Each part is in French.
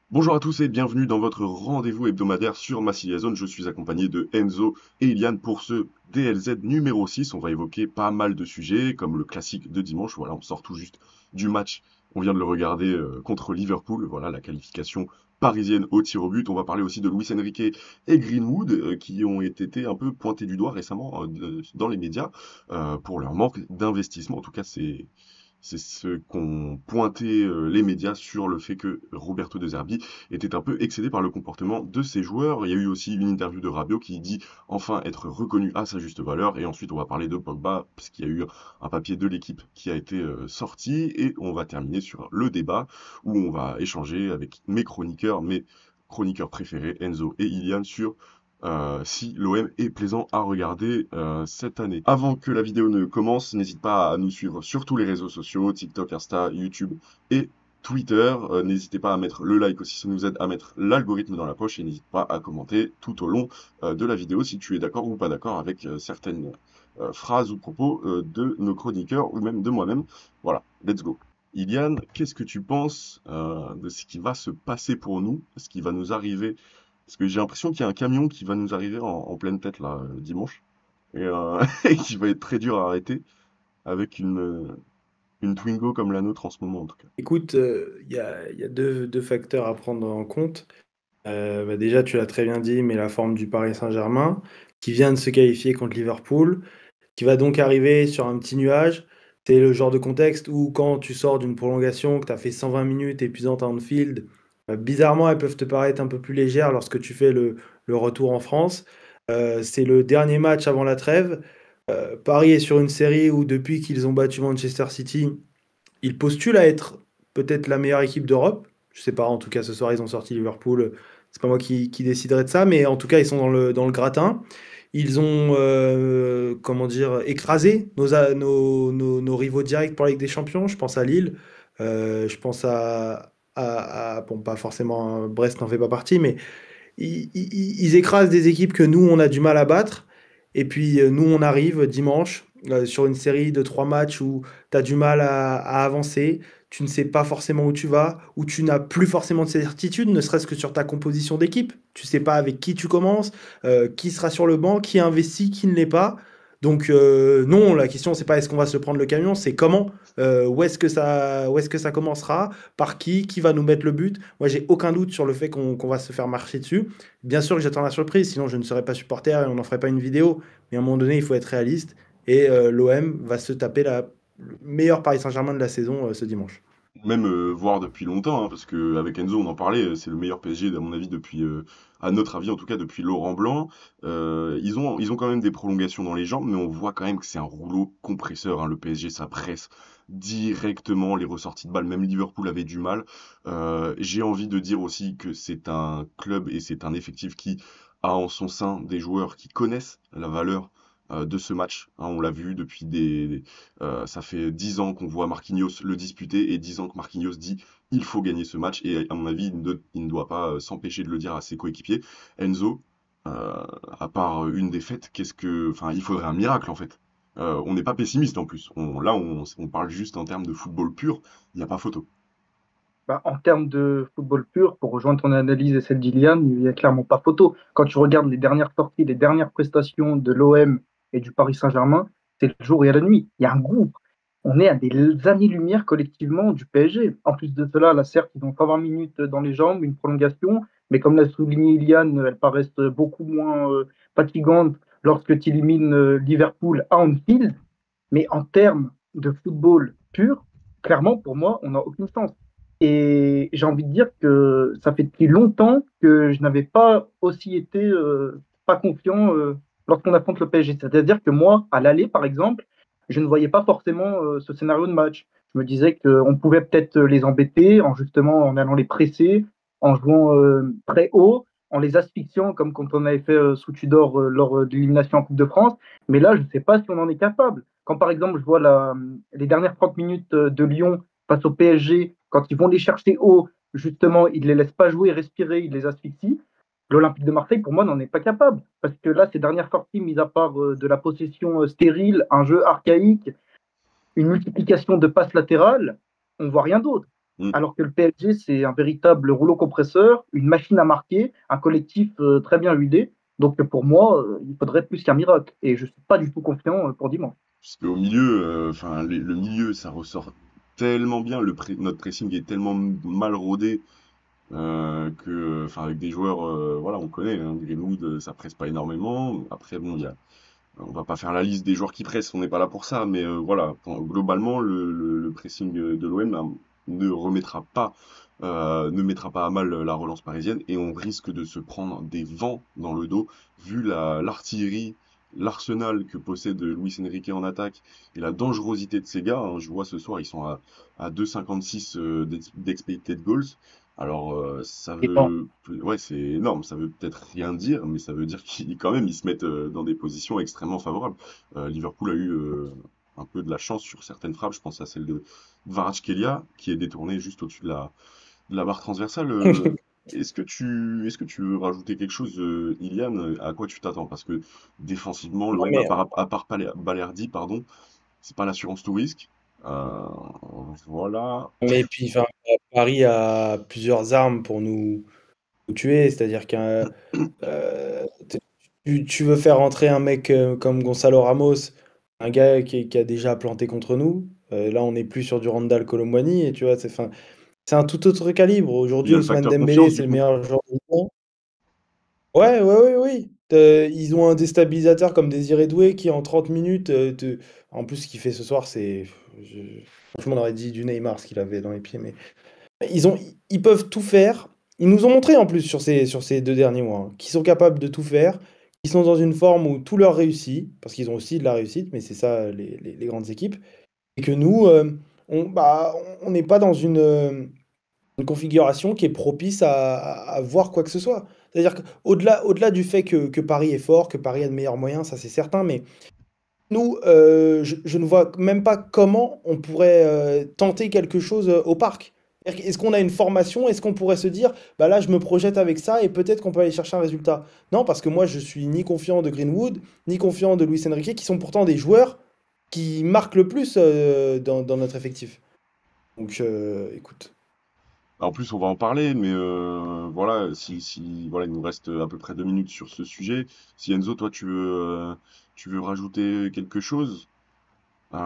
Bonjour à tous et bienvenue dans votre rendez-vous hebdomadaire sur Massilia Zone. Je suis accompagné de Enzo et Iliane pour ce DLZ numéro 6. On va évoquer pas mal de sujets comme le classique de dimanche. Voilà, on sort tout juste du match. On vient de le regarder contre Liverpool. Voilà, la qualification parisienne au tir au but. On va parler aussi de Luis Enrique et Greenwood qui ont été un peu pointés du doigt récemment dans les médias pour leur manque d'investissement. En tout cas, c'est ce qu'ont pointé les médias sur le fait que Roberto De Zerbi était un peu excédé par le comportement de ses joueurs. Il y a eu aussi une interview de Rabiot qui dit enfin être reconnu à sa juste valeur. Et ensuite, on va parler de Pogba, parce qu'il y a eu un papier de l'équipe qui a été sorti. Et on va terminer sur le débat où on va échanger avec mes chroniqueurs préférés, Enzo et Iliane, sur si l'OM est plaisant à regarder cette année. Avant que la vidéo ne commence, n'hésite pas à nous suivre sur tous les réseaux sociaux, TikTok, Insta, YouTube et Twitter. N'hésitez pas à mettre le like aussi, ça nous aide à mettre l'algorithme dans la poche et n'hésite pas à commenter tout au long de la vidéo si tu es d'accord ou pas d'accord avec certaines phrases ou propos de nos chroniqueurs ou même de moi-même. Voilà, let's go. Iliane, qu'est-ce que tu penses de ce qui va se passer pour nous, ce qui va nous arriver parce que j'ai l'impression qu'il y a un camion qui va nous arriver en pleine tête là dimanche et qui va être très dur à arrêter avec une Twingo comme la nôtre en ce moment en tout cas. Écoute, il y a deux facteurs à prendre en compte. Déjà, tu l'as très bien dit, mais la forme du Paris Saint-Germain, qui vient de se qualifier contre Liverpool, qui va donc arriver sur un petit nuage. C'est le genre de contexte où quand tu sors d'une prolongation, que tu as fait 120 minutes épuisante à Anfield, bizarrement, elles peuvent te paraître un peu plus légères lorsque tu fais le retour en France. C'est le dernier match avant la trêve. Paris est sur une série où depuis qu'ils ont battu Manchester City, ils postulent à être peut-être la meilleure équipe d'Europe. Je sais pas, en tout cas ce soir ils ont sorti Liverpool. C'est pas moi qui déciderai de ça, mais en tout cas ils sont dans le gratin. Ils ont comment dire écrasé nos rivaux directs pour la Ligue des Champions. Je pense à Lille, je pense bon pas forcément Brest n'en fait pas partie, mais ils écrasent des équipes que nous, on a du mal à battre. Et puis, nous, on arrive dimanche sur une série de 3 matchs où tu as du mal à avancer. Tu ne sais pas forcément où tu vas, où tu n'as plus forcément de certitude, ne serait-ce que sur ta composition d'équipe. Tu sais pas avec qui tu commences, qui sera sur le banc, qui est investi, qui ne l'est pas. Donc, non, la question, c'est pas est-ce qu'on va se prendre le camion, c'est comment, où est-ce que ça commencera, par qui va nous mettre le but. Moi, j'ai aucun doute sur le fait qu'on va se faire marcher dessus. Bien sûr que j'attends la surprise, sinon je ne serais pas supporter et on n'en ferait pas une vidéo. Mais à un moment donné, il faut être réaliste. Et l'OM va se taper le meilleur Paris Saint-Germain de la saison ce dimanche. Même voir depuis longtemps, hein, parce que avec Enzo on en parlait, c'est le meilleur PSG à mon avis depuis, à notre avis en tout cas depuis Laurent Blanc. Ils ont quand même des prolongations dans les jambes, mais on voit quand même que c'est un rouleau compresseur, hein, le PSG ça presse directement les ressorties de balles. Même Liverpool avait du mal. J'ai envie de dire aussi que c'est un club et c'est un effectif qui a en son sein des joueurs qui connaissent la valeur de ce match. Hein, on l'a vu depuis ça fait 10 ans qu'on voit Marquinhos le disputer et 10 ans que Marquinhos dit il faut gagner ce match. Et à mon avis, il ne doit pas s'empêcher de le dire à ses coéquipiers. Enzo, à part une défaite, enfin, il faudrait un miracle en fait. On n'est pas pessimiste en plus. On parle juste en termes de football pur. Il n'y a pas photo. Bah, en termes de football pur, pour rejoindre ton analyse et celle d'Ilian, il n'y a clairement pas photo. Quand tu regardes les dernières sorties, les dernières prestations de l'OM et du Paris Saint-Germain, c'est le jour et la nuit. Il y a un gouffre. On est à des années-lumière collectivement du PSG. En plus de cela, là, certes, ils ont 120 minutes dans les jambes, une prolongation, mais comme l'a souligné Ilian, elles paraissent beaucoup moins fatigantes lorsque tu élimines Liverpool à Anfield. Mais en termes de football pur, clairement, pour moi, on n'a aucune chance. Et j'ai envie de dire que ça fait depuis longtemps que je n'avais pas aussi été pas confiant lorsqu'on affronte le PSG. C'est-à-dire que moi, à l'aller, par exemple, je ne voyais pas forcément ce scénario de match. Je me disais qu'on pouvait peut-être les embêter en justement en allant les presser, en jouant très haut, en les asphyxiant comme quand on avait fait sous Tudor lors de l'élimination en Coupe de France. Mais là, je ne sais pas si on en est capable. Quand par exemple, je vois les dernières 30 minutes de Lyon face au PSG, quand ils vont les chercher haut, justement, ils ne les laissent pas jouer, respirer, ils les asphyxient. L'Olympique de Marseille, pour moi, n'en est pas capable. Parce que là, ces dernières sorties, mis à part de la possession stérile, un jeu archaïque, une multiplication de passes latérales, on voit rien d'autre. Mm. Alors que le PSG, c'est un véritable rouleau compresseur, une machine à marquer, un collectif très bien huilé. Donc pour moi, il faudrait plus qu'un miracle. Et je ne suis pas du tout confiant pour dimanche. Parce qu'au milieu, enfin, le milieu, ça ressort tellement bien. Notre pressing est tellement mal rodé enfin, avec des joueurs, voilà, on connaît, hein, Greenwood, ça presse pas énormément. Après, bon, on va pas faire la liste des joueurs qui pressent, on n'est pas là pour ça. Mais voilà, globalement, le pressing de l'OM ne mettra pas à mal la relance parisienne et on risque de se prendre des vents dans le dos vu l'artillerie, l'arsenal que possède Luis Enrique en attaque et la dangerosité de ces gars, hein. Je vois ce soir, ils sont à 2,56 d'expected goals. Alors, Et bon, ouais, c'est énorme. Ça veut peut-être rien dire, mais ça veut dire qu'ils, quand même, ils se mettent dans des positions extrêmement favorables. Liverpool a eu un peu de la chance sur certaines frappes. Je pense à celle de Kvaratskhelia, qui est détournée juste au-dessus de la barre transversale. Est-ce que tu veux rajouter quelque chose, Iliane? À quoi tu t'attends? Parce que défensivement, Non, l'OM, mais, à part Balerdi, pardon, c'est pas l'assurance tout risque. Euh, voilà. mais puis, enfin, Paris a plusieurs armes pour nous tuer. C'est-à-dire qu'un tu veux faire entrer un mec comme Gonzalo Ramos, un gars qui a déjà planté contre nous. Là, on n'est plus sur du Randall Colomwani, et tu vois, c'est un tout autre calibre. Il y Aujourd'hui, a le Ousmane facteur Dembélé, confiance, du c'est le coup. meilleur joueur du monde. Ouais, ouais, ouais, oui. Ils ont un déstabilisateur comme Désiré Doué qui, en 30 minutes, en plus, ce qu'il fait ce soir, franchement, on aurait dit du Neymar ce qu'il avait dans les pieds, mais ils peuvent tout faire. Ils nous ont montré en plus sur ces 2 derniers mois, hein, qu'ils sont capables de tout faire, qu'ils sont dans une forme où tout leur réussit, parce qu'ils ont aussi de la réussite, mais c'est ça les grandes équipes, et que nous, on n'est pas dans une configuration qui est propice à voir quoi que ce soit. C'est-à-dire qu'au-delà du fait que Paris est fort, que Paris a de meilleurs moyens, ça c'est certain, mais nous, je ne vois même pas comment on pourrait tenter quelque chose au parc. Est-ce qu'on a une formation? Est-ce qu'on pourrait se dire, bah là, je me projette avec ça et peut-être qu'on peut aller chercher un résultat? Non, parce que moi, je suis ni confiant de Greenwood, ni confiant de Luis Enrique, qui sont pourtant des joueurs qui marquent le plus dans notre effectif. Donc, écoute. En plus, on va en parler, mais voilà, voilà, il nous reste à peu près 2 minutes sur ce sujet. Si Enzo, toi, tu veux rajouter quelque chose, ouais,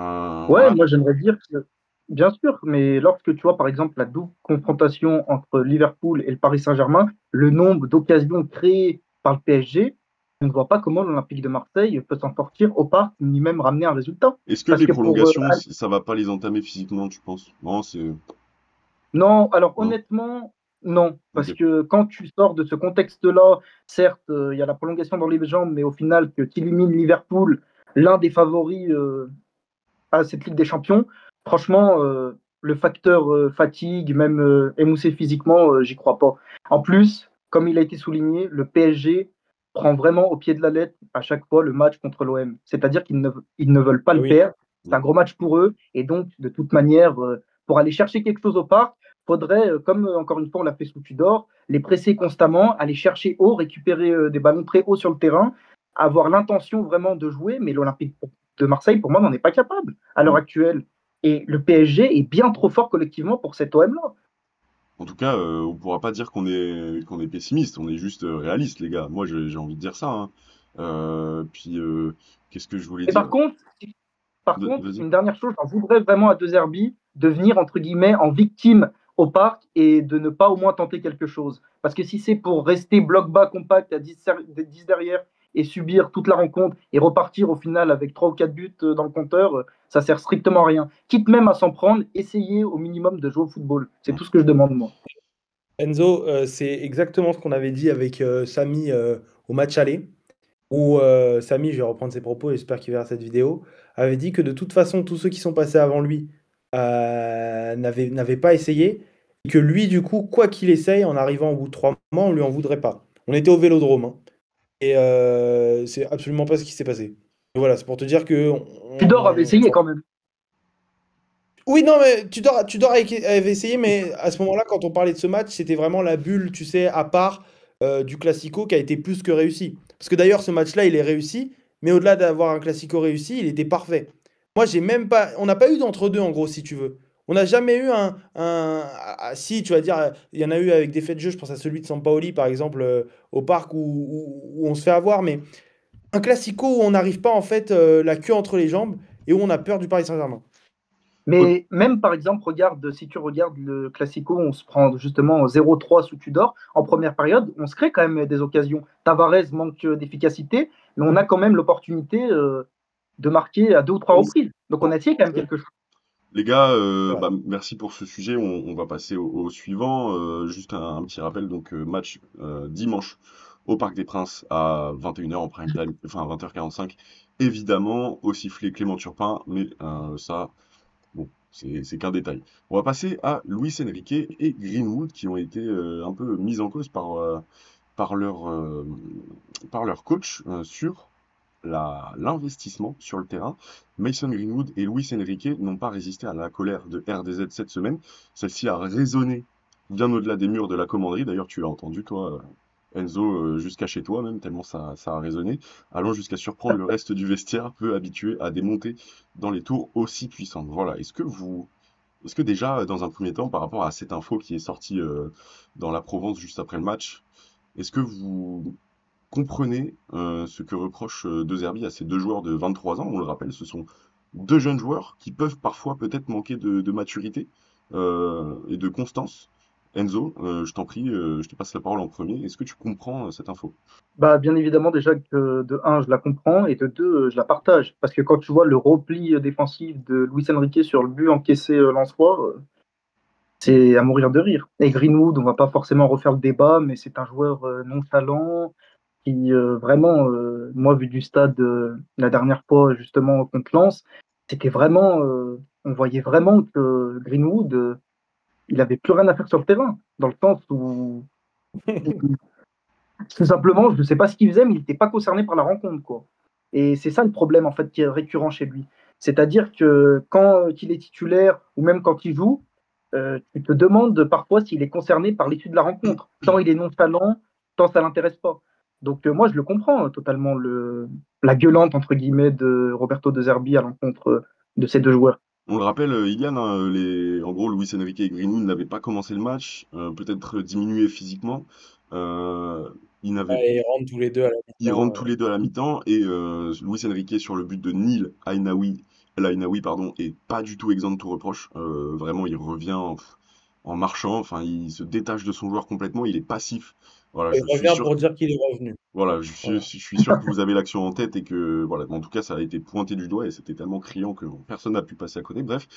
voilà. moi j'aimerais dire que, bien sûr, mais lorsque tu vois par exemple la double confrontation entre Liverpool et le Paris Saint-Germain, le nombre d'occasions créées par le PSG, je ne vois pas comment l'Olympique de Marseille peut s'en sortir au parc, ni même ramener un résultat. Est-ce que Parce les que prolongations, ça va pas les entamer physiquement, tu penses? Non, c'est... non, alors Non? honnêtement, non. Ok. Parce que quand tu sors de ce contexte-là, certes, il y a la prolongation dans les jambes, mais au final, que tu élimines Liverpool, l'un des favoris à cette Ligue des Champions, franchement, le facteur fatigue, même émoussé physiquement, j'y crois pas. En plus, comme il a été souligné, le PSG prend vraiment au pied de la lettre à chaque fois le match contre l'OM. C'est-à-dire ils ne veulent pas le Oui. perdre. C'est Mm. un gros match pour eux. Et donc, de toute manière, pour aller chercher quelque chose au parc, faudrait, comme encore une fois on l'a fait sous Tudor, les presser constamment, aller chercher haut, récupérer des ballons très hauts sur le terrain, avoir l'intention vraiment de jouer, mais l'Olympique de Marseille, pour moi, n'en est pas capable à l'heure Mm. actuelle. Et le PSG est bien trop fort collectivement pour cet OM-là. En tout cas, on pourra pas dire qu'on est pessimiste, on est juste réaliste, les gars. Moi, j'ai envie de dire ça, hein. Puis, qu'est-ce que je voulais Et dire? par contre, Vas-y. une dernière chose, j'en voudrais vraiment à De Zerbi de venir, entre guillemets, en victime au parc et de ne pas au moins tenter quelque chose. Parce que si c'est pour rester bloc bas, compact, à 10 derrière et subir toute la rencontre et repartir au final avec 3 ou 4 buts dans le compteur, ça sert strictement à rien. Quitte même à s'en prendre, essayez au minimum de jouer au football. C'est Mm. tout ce que je demande, moi. Enzo, c'est exactement ce qu'on avait dit avec Samy au match aller, où Samy, je vais reprendre ses propos, j'espère qu'il verra cette vidéo, avait dit que de toute façon, tous ceux qui sont passés avant lui n'avaient pas essayé, et que lui, du coup, quoi qu'il essaye, en arrivant au bout de 3 mois, on lui en voudrait pas. On était au Vélodrome, hein, et c'est absolument pas ce qui s'est passé. Et voilà, c'est pour te dire que... Tudor avait essayé quand même. Oui, non, mais Tudor avait essayé, mais à ce moment-là, quand on parlait de ce match, c'était vraiment la bulle, tu sais, à part. du Classico qui a été plus que réussi. Parce que d'ailleurs, ce match-là, il est réussi, mais au-delà d'avoir un Classico réussi, il était parfait. Moi, j'ai même pas. On n'a pas eu d'entre-deux, en gros, si tu veux. On n'a jamais eu si, tu vas dire, il y en a eu avec des faits de jeu, je pense à celui de Sampaoli, par exemple, au parc où on se fait avoir, mais un Classico où on n'arrive pas, en fait, la queue entre les jambes et où on a peur du Paris Saint-Germain. Mais même par exemple, regarde, si tu regardes le Classico, on se prend justement 0-3 sous Tudor. En première période, on se crée quand même des occasions. Tavares manque d'efficacité, mais on a quand même l'opportunité de marquer à 2 ou 3 Oui, reprises. Donc on a essayé quand même quelque chose. Les gars, c'est vrai. merci pour ce sujet. On va passer au suivant. Juste un petit rappel, donc match dimanche au Parc des Princes à 21 h en prime time, enfin 20 h 45. Évidemment, au sifflet Clément Turpin, mais ça, bon, c'est qu'un détail. On va passer à Luis Enrique et Greenwood qui ont été un peu mis en cause par leur, euh, par leur coach sur l'investissement sur le terrain. Mason Greenwood et Luis Enrique n'ont pas résisté à la colère de RDZ cette semaine. Celle-ci a résonné bien au-delà des murs de la commanderie. D'ailleurs, tu l'as entendu, toi, Enzo, jusqu'à chez toi même, tellement ça a résonné, allant jusqu'à surprendre le reste du vestiaire, peu habitué à des montées dans les tours aussi puissantes. Voilà, est-ce que déjà, dans un premier temps, par rapport à cette info qui est sortie dans la Provence juste après le match, est-ce que vous comprenez ce que reproche De Zerbi à ces deux joueurs de 23 ans? On le rappelle, ce sont deux jeunes joueurs qui peuvent parfois peut-être manquer de maturité et de constance. Enzo, je t'en prie, je te passe la parole en premier. Est-ce que tu comprends cette info? Bah, bien évidemment, déjà que de un, je la comprends, et de deux, je la partage. Parce que quand tu vois le repli défensif de Luis Enrique sur le but encaissé Lensois, c'est à mourir de rire. Et Greenwood, on va pas forcément refaire le débat, mais c'est un joueur nonchalant qui, vraiment, moi, vu du stade la dernière fois, justement, contre Lens, c'était vraiment, on voyait vraiment que Greenwood, il avait plus rien à faire sur le terrain, dans le sens où, tout simplement, je ne sais pas ce qu'il faisait, mais il n'était pas concerné par la rencontre, quoi. Et c'est ça le problème, en fait, qui est récurrent chez lui. C'est-à-dire que quand il est titulaire, ou même quand il joue, tu te demandes parfois s'il est concerné par l'issue de la rencontre. Tant il est nonchalant, tant ça l'intéresse pas. Donc moi, je le comprends totalement, la gueulante, entre guillemets, de Roberto De Zerbi à l'encontre de ces deux joueurs. On le rappelle, Ilian, hein, en gros, Luis Enrique et Greenwood n'avaient pas commencé le match, peut-être diminué physiquement. Euh, ils n'avaient Ouais, ils rentrent tous les deux à la Ils mi-temps. rentrent tous les deux à la mi-temps et Luis Enrique sur le but de Neil El Ainaoui, pardon, est pas du tout exempt de tout reproche. Vraiment, il revient en marchant, enfin, il se détache de son joueur complètement, il est passif. Voilà, Il je suis revient sûr pour dire qu'il est revenu. voilà, Voilà. je suis sûr que vous avez l'action en tête et que, voilà, en tout cas, ça a été pointé du doigt et c'était tellement criant que bon, personne n'a pu passer à côté. Bref,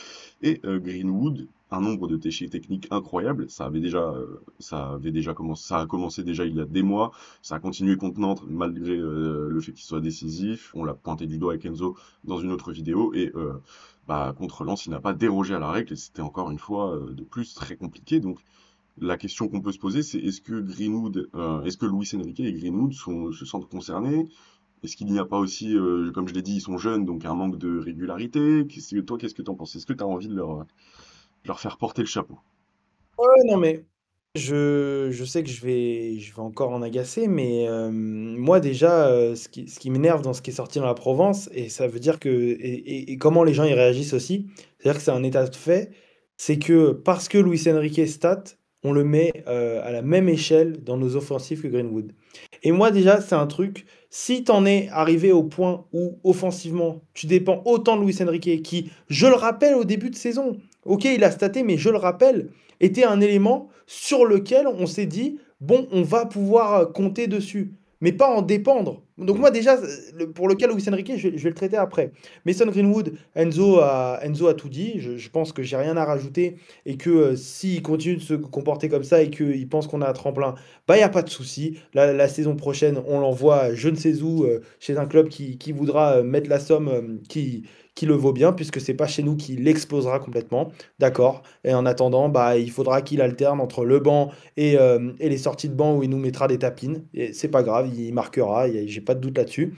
et Greenwood, un nombre de déchets techniques incroyables. Ça avait déjà commencé, ça a commencé déjà il y a des mois. Ça a continué contre Nantes malgré le fait qu'il soit décisif. On l'a pointé du doigt avec Enzo dans une autre vidéo et contre Lens, il n'a pas dérogé à la règle et c'était encore une fois de plus très compliqué. Donc la question qu'on peut se poser, c'est est-ce que Luis Enrique et Greenwood se sentent concernés? Est-ce qu'il n'y a pas aussi, comme je l'ai dit, ils sont jeunes, donc un manque de régularité? Toi, qu'est-ce que tu en penses? Est-ce que tu as envie de leur faire porter le chapeau? Ouais, non, mais je sais que je vais encore en agacer, mais moi déjà, ce qui m'énerve dans ce qui est sorti dans la Provence, et ça veut dire que, et comment les gens y réagissent aussi, c'est-à-dire que c'est un état de fait, c'est que parce que Luis Enrique stat, on le met à la même échelle dans nos offensifs que Greenwood. Et moi déjà, c'est un truc, si t'en es arrivé au point où offensivement, tu dépends autant de Luis Enrique, qui, je le rappelle au début de saison, ok, il a staté, mais je le rappelle, était un élément sur lequel on s'est dit, bon, on va pouvoir compter dessus, mais pas en dépendre. Donc Mm. moi déjà, pour le cas Luis Enrique, je vais le traiter après. Mason Greenwood, Enzo a tout dit, je pense que j'ai rien à rajouter, et que s'il continue de se comporter comme ça, et qu'il pense qu'on a un tremplin, bah il n'y a pas de souci. La saison prochaine, on l'envoie je ne sais où, chez un club qui voudra mettre la somme qui le vaut bien, puisque c'est pas chez nous qu'il explosera complètement. D'accord. Et en attendant, bah, il faudra qu'il alterne entre le banc et les sorties de banc où il nous mettra des tapines. Et c'est pas grave, il marquera, j'ai pas de doute là-dessus.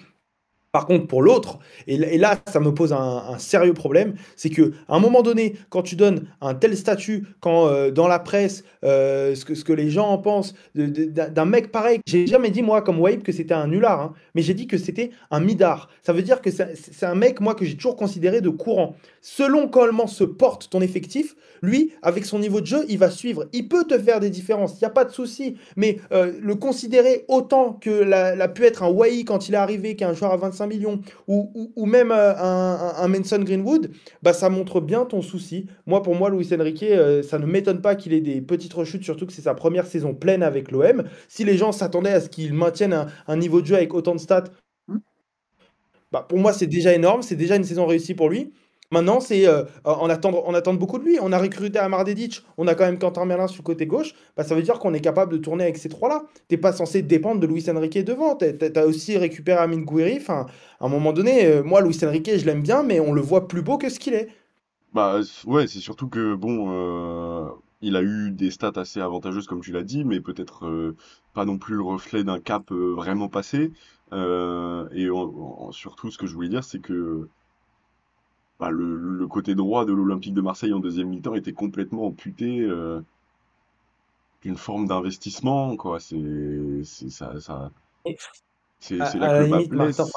Par contre, pour l'autre, et là, ça me pose un sérieux problème, c'est que à un moment donné, quand tu donnes un tel statut, quand dans la presse, ce que les gens en pensent d'un mec pareil, j'ai jamais dit moi comme Waib que c'était un nulard, hein, mais j'ai dit que c'était un midard. Ça veut dire que c'est un mec, moi, que j'ai toujours considéré de courant. Selon comment se porte ton effectif, lui, avec son niveau de jeu, il va suivre. Il peut te faire des différences, il n'y a pas de souci. Mais le considérer autant que l'a pu être un Wai quand il est arrivé, qu'un joueur à 25 millions, ou même un Mason Greenwood, bah, ça montre bien ton souci. Moi, pour moi, Luis Enrique, ça ne m'étonne pas qu'il ait des petites rechutes, surtout que c'est sa première saison pleine avec l'OM. Si les gens s'attendaient à ce qu'il maintienne un niveau de jeu avec autant de stats, bah, pour moi, c'est déjà énorme, c'est déjà une saison réussie pour lui. Maintenant, c'est on attend beaucoup de lui. On a recruté Amar Dedic, on a quand même Quentin Merlin sur le côté gauche. Bah, ça veut dire qu'on est capable de tourner avec ces trois-là. T'es pas censé dépendre de Luis Enrique devant. T'as aussi récupéré Amine Gouiri. Enfin, à un moment donné, moi, Luis Enrique, je l'aime bien, mais on le voit plus beau que ce qu'il est. Bah ouais, c'est surtout que bon, il a eu des stats assez avantageuses comme tu l'as dit, mais peut-être pas non plus le reflet d'un cap vraiment passé. Surtout, ce que je voulais dire, c'est que bah, le côté droit de l'Olympique de Marseille en deuxième mi-temps était complètement amputé d'une forme d'investissement, quoi. Et C'est là à que la le bas limite, Martin, blesse.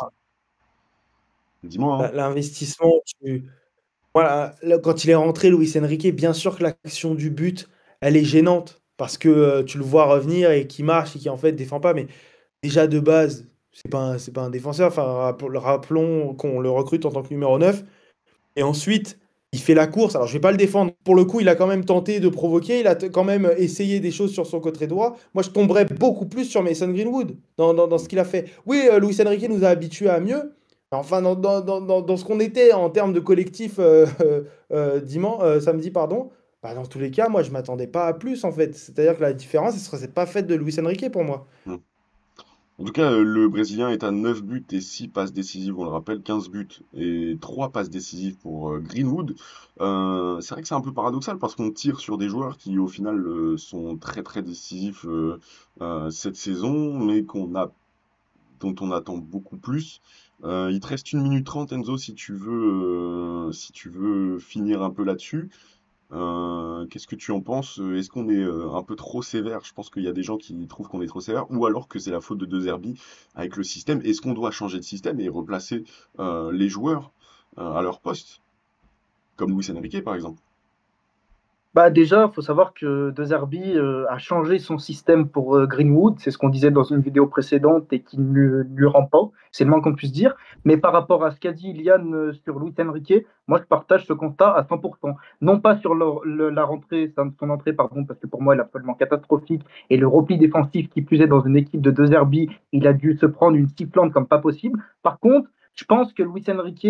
Dis-moi, hein. l'investissement, voilà, là, quand il est rentré, Luis Enrique, bien sûr que l'action du but, elle est gênante. Parce que tu le vois revenir et qui marche et qui en fait défend pas. Mais déjà de base, c'est pas un défenseur. Enfin, rappelons qu'on le recrute en tant que numéro 9. Et ensuite, il fait la course. Alors, je vais pas le défendre. Pour le coup, il a quand même tenté de provoquer. Il a quand même essayé des choses sur son côté droit. Moi, je tomberais beaucoup plus sur Mason Greenwood dans ce qu'il a fait. Oui, Luis Enrique nous a habitués à mieux. Enfin, dans ce qu'on était en termes de collectif samedi, pardon, bah, dans tous les cas, moi, je m'attendais pas à plus, en fait. C'est-à-dire que la différence, ce serait pas faite de Luis Enrique pour moi. Hmm. En tout cas, le Brésilien est à 9 buts et 6 passes décisives, on le rappelle, 15 buts et 3 passes décisives pour Greenwood. C'est vrai que c'est un peu paradoxal parce qu'on tire sur des joueurs qui, au final, sont très très décisifs cette saison, mais dont on attend beaucoup plus. Il te reste 1 minute 30, Enzo, si tu veux finir un peu là-dessus. Qu'est-ce que tu en penses? Est-ce qu'on est un peu trop sévère? Je pense qu'il y a des gens qui trouvent qu'on est trop sévère, ou alors que c'est la faute de De Zerbi avec le système. Est-ce qu'on doit changer de système et replacer les joueurs à leur poste, comme Luis Enrique par exemple? Bah déjà, il faut savoir que De Zerbi a changé son système pour Greenwood, c'est ce qu'on disait dans une vidéo précédente et qui ne lui rend pas, c'est le moins qu'on puisse dire. Mais par rapport à ce qu'a dit Ilian sur Luis Enrique, moi je partage ce constat à 100%. Non pas sur la rentrée, son entrée, pardon, parce que pour moi elle est absolument catastrophique, et le repli défensif qui plus est dans une équipe de De Zerbi, il a dû se prendre une sifflante comme pas possible. Par contre, je pense que Luis Enrique,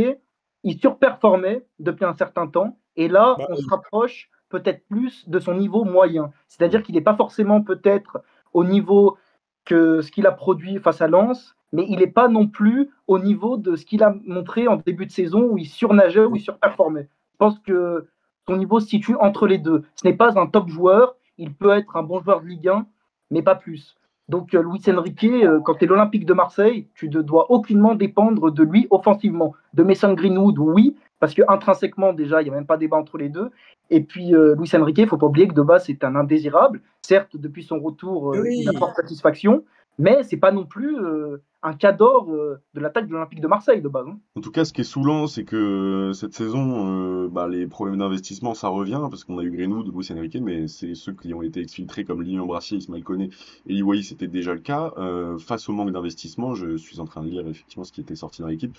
il surperformait depuis un certain temps, et là Bah, on se rapproche peut-être plus de son niveau moyen. C'est-à-dire Mm. qu'il n'est pas forcément peut-être au niveau que ce qu'il a produit face à Lens, mais il n'est pas non plus au niveau de ce qu'il a montré en début de saison où il surnageait, où il surperformait. Je pense que son niveau se situe entre les deux. Ce n'est pas un top joueur, il peut être un bon joueur de Ligue 1, mais pas plus. Donc Luis Enrique, quand tu es l'Olympique de Marseille, tu ne dois aucunement dépendre de lui offensivement. De Mason Greenwood, oui, parce que intrinsèquement déjà, il n'y a même pas débat entre les deux. Et puis Luis Enrique, il ne faut pas oublier que de base, c'est un indésirable. Certes, depuis son retour, il oui. apporte satisfaction, mais c'est pas non plus un cador de l'attaque de l'Olympique de Marseille de base, hein. En tout cas, ce qui est saoulant, c'est que cette saison, bah, les problèmes d'investissement, ça revient, parce qu'on a eu Greenwood, Luis Enrique, mais c'est ceux qui ont été exfiltrés comme Lilian Brassier, Ismaël Koné et Liwaï, c'était déjà le cas. Face au manque d'investissement, je suis en train de lire effectivement ce qui était sorti dans l'équipe.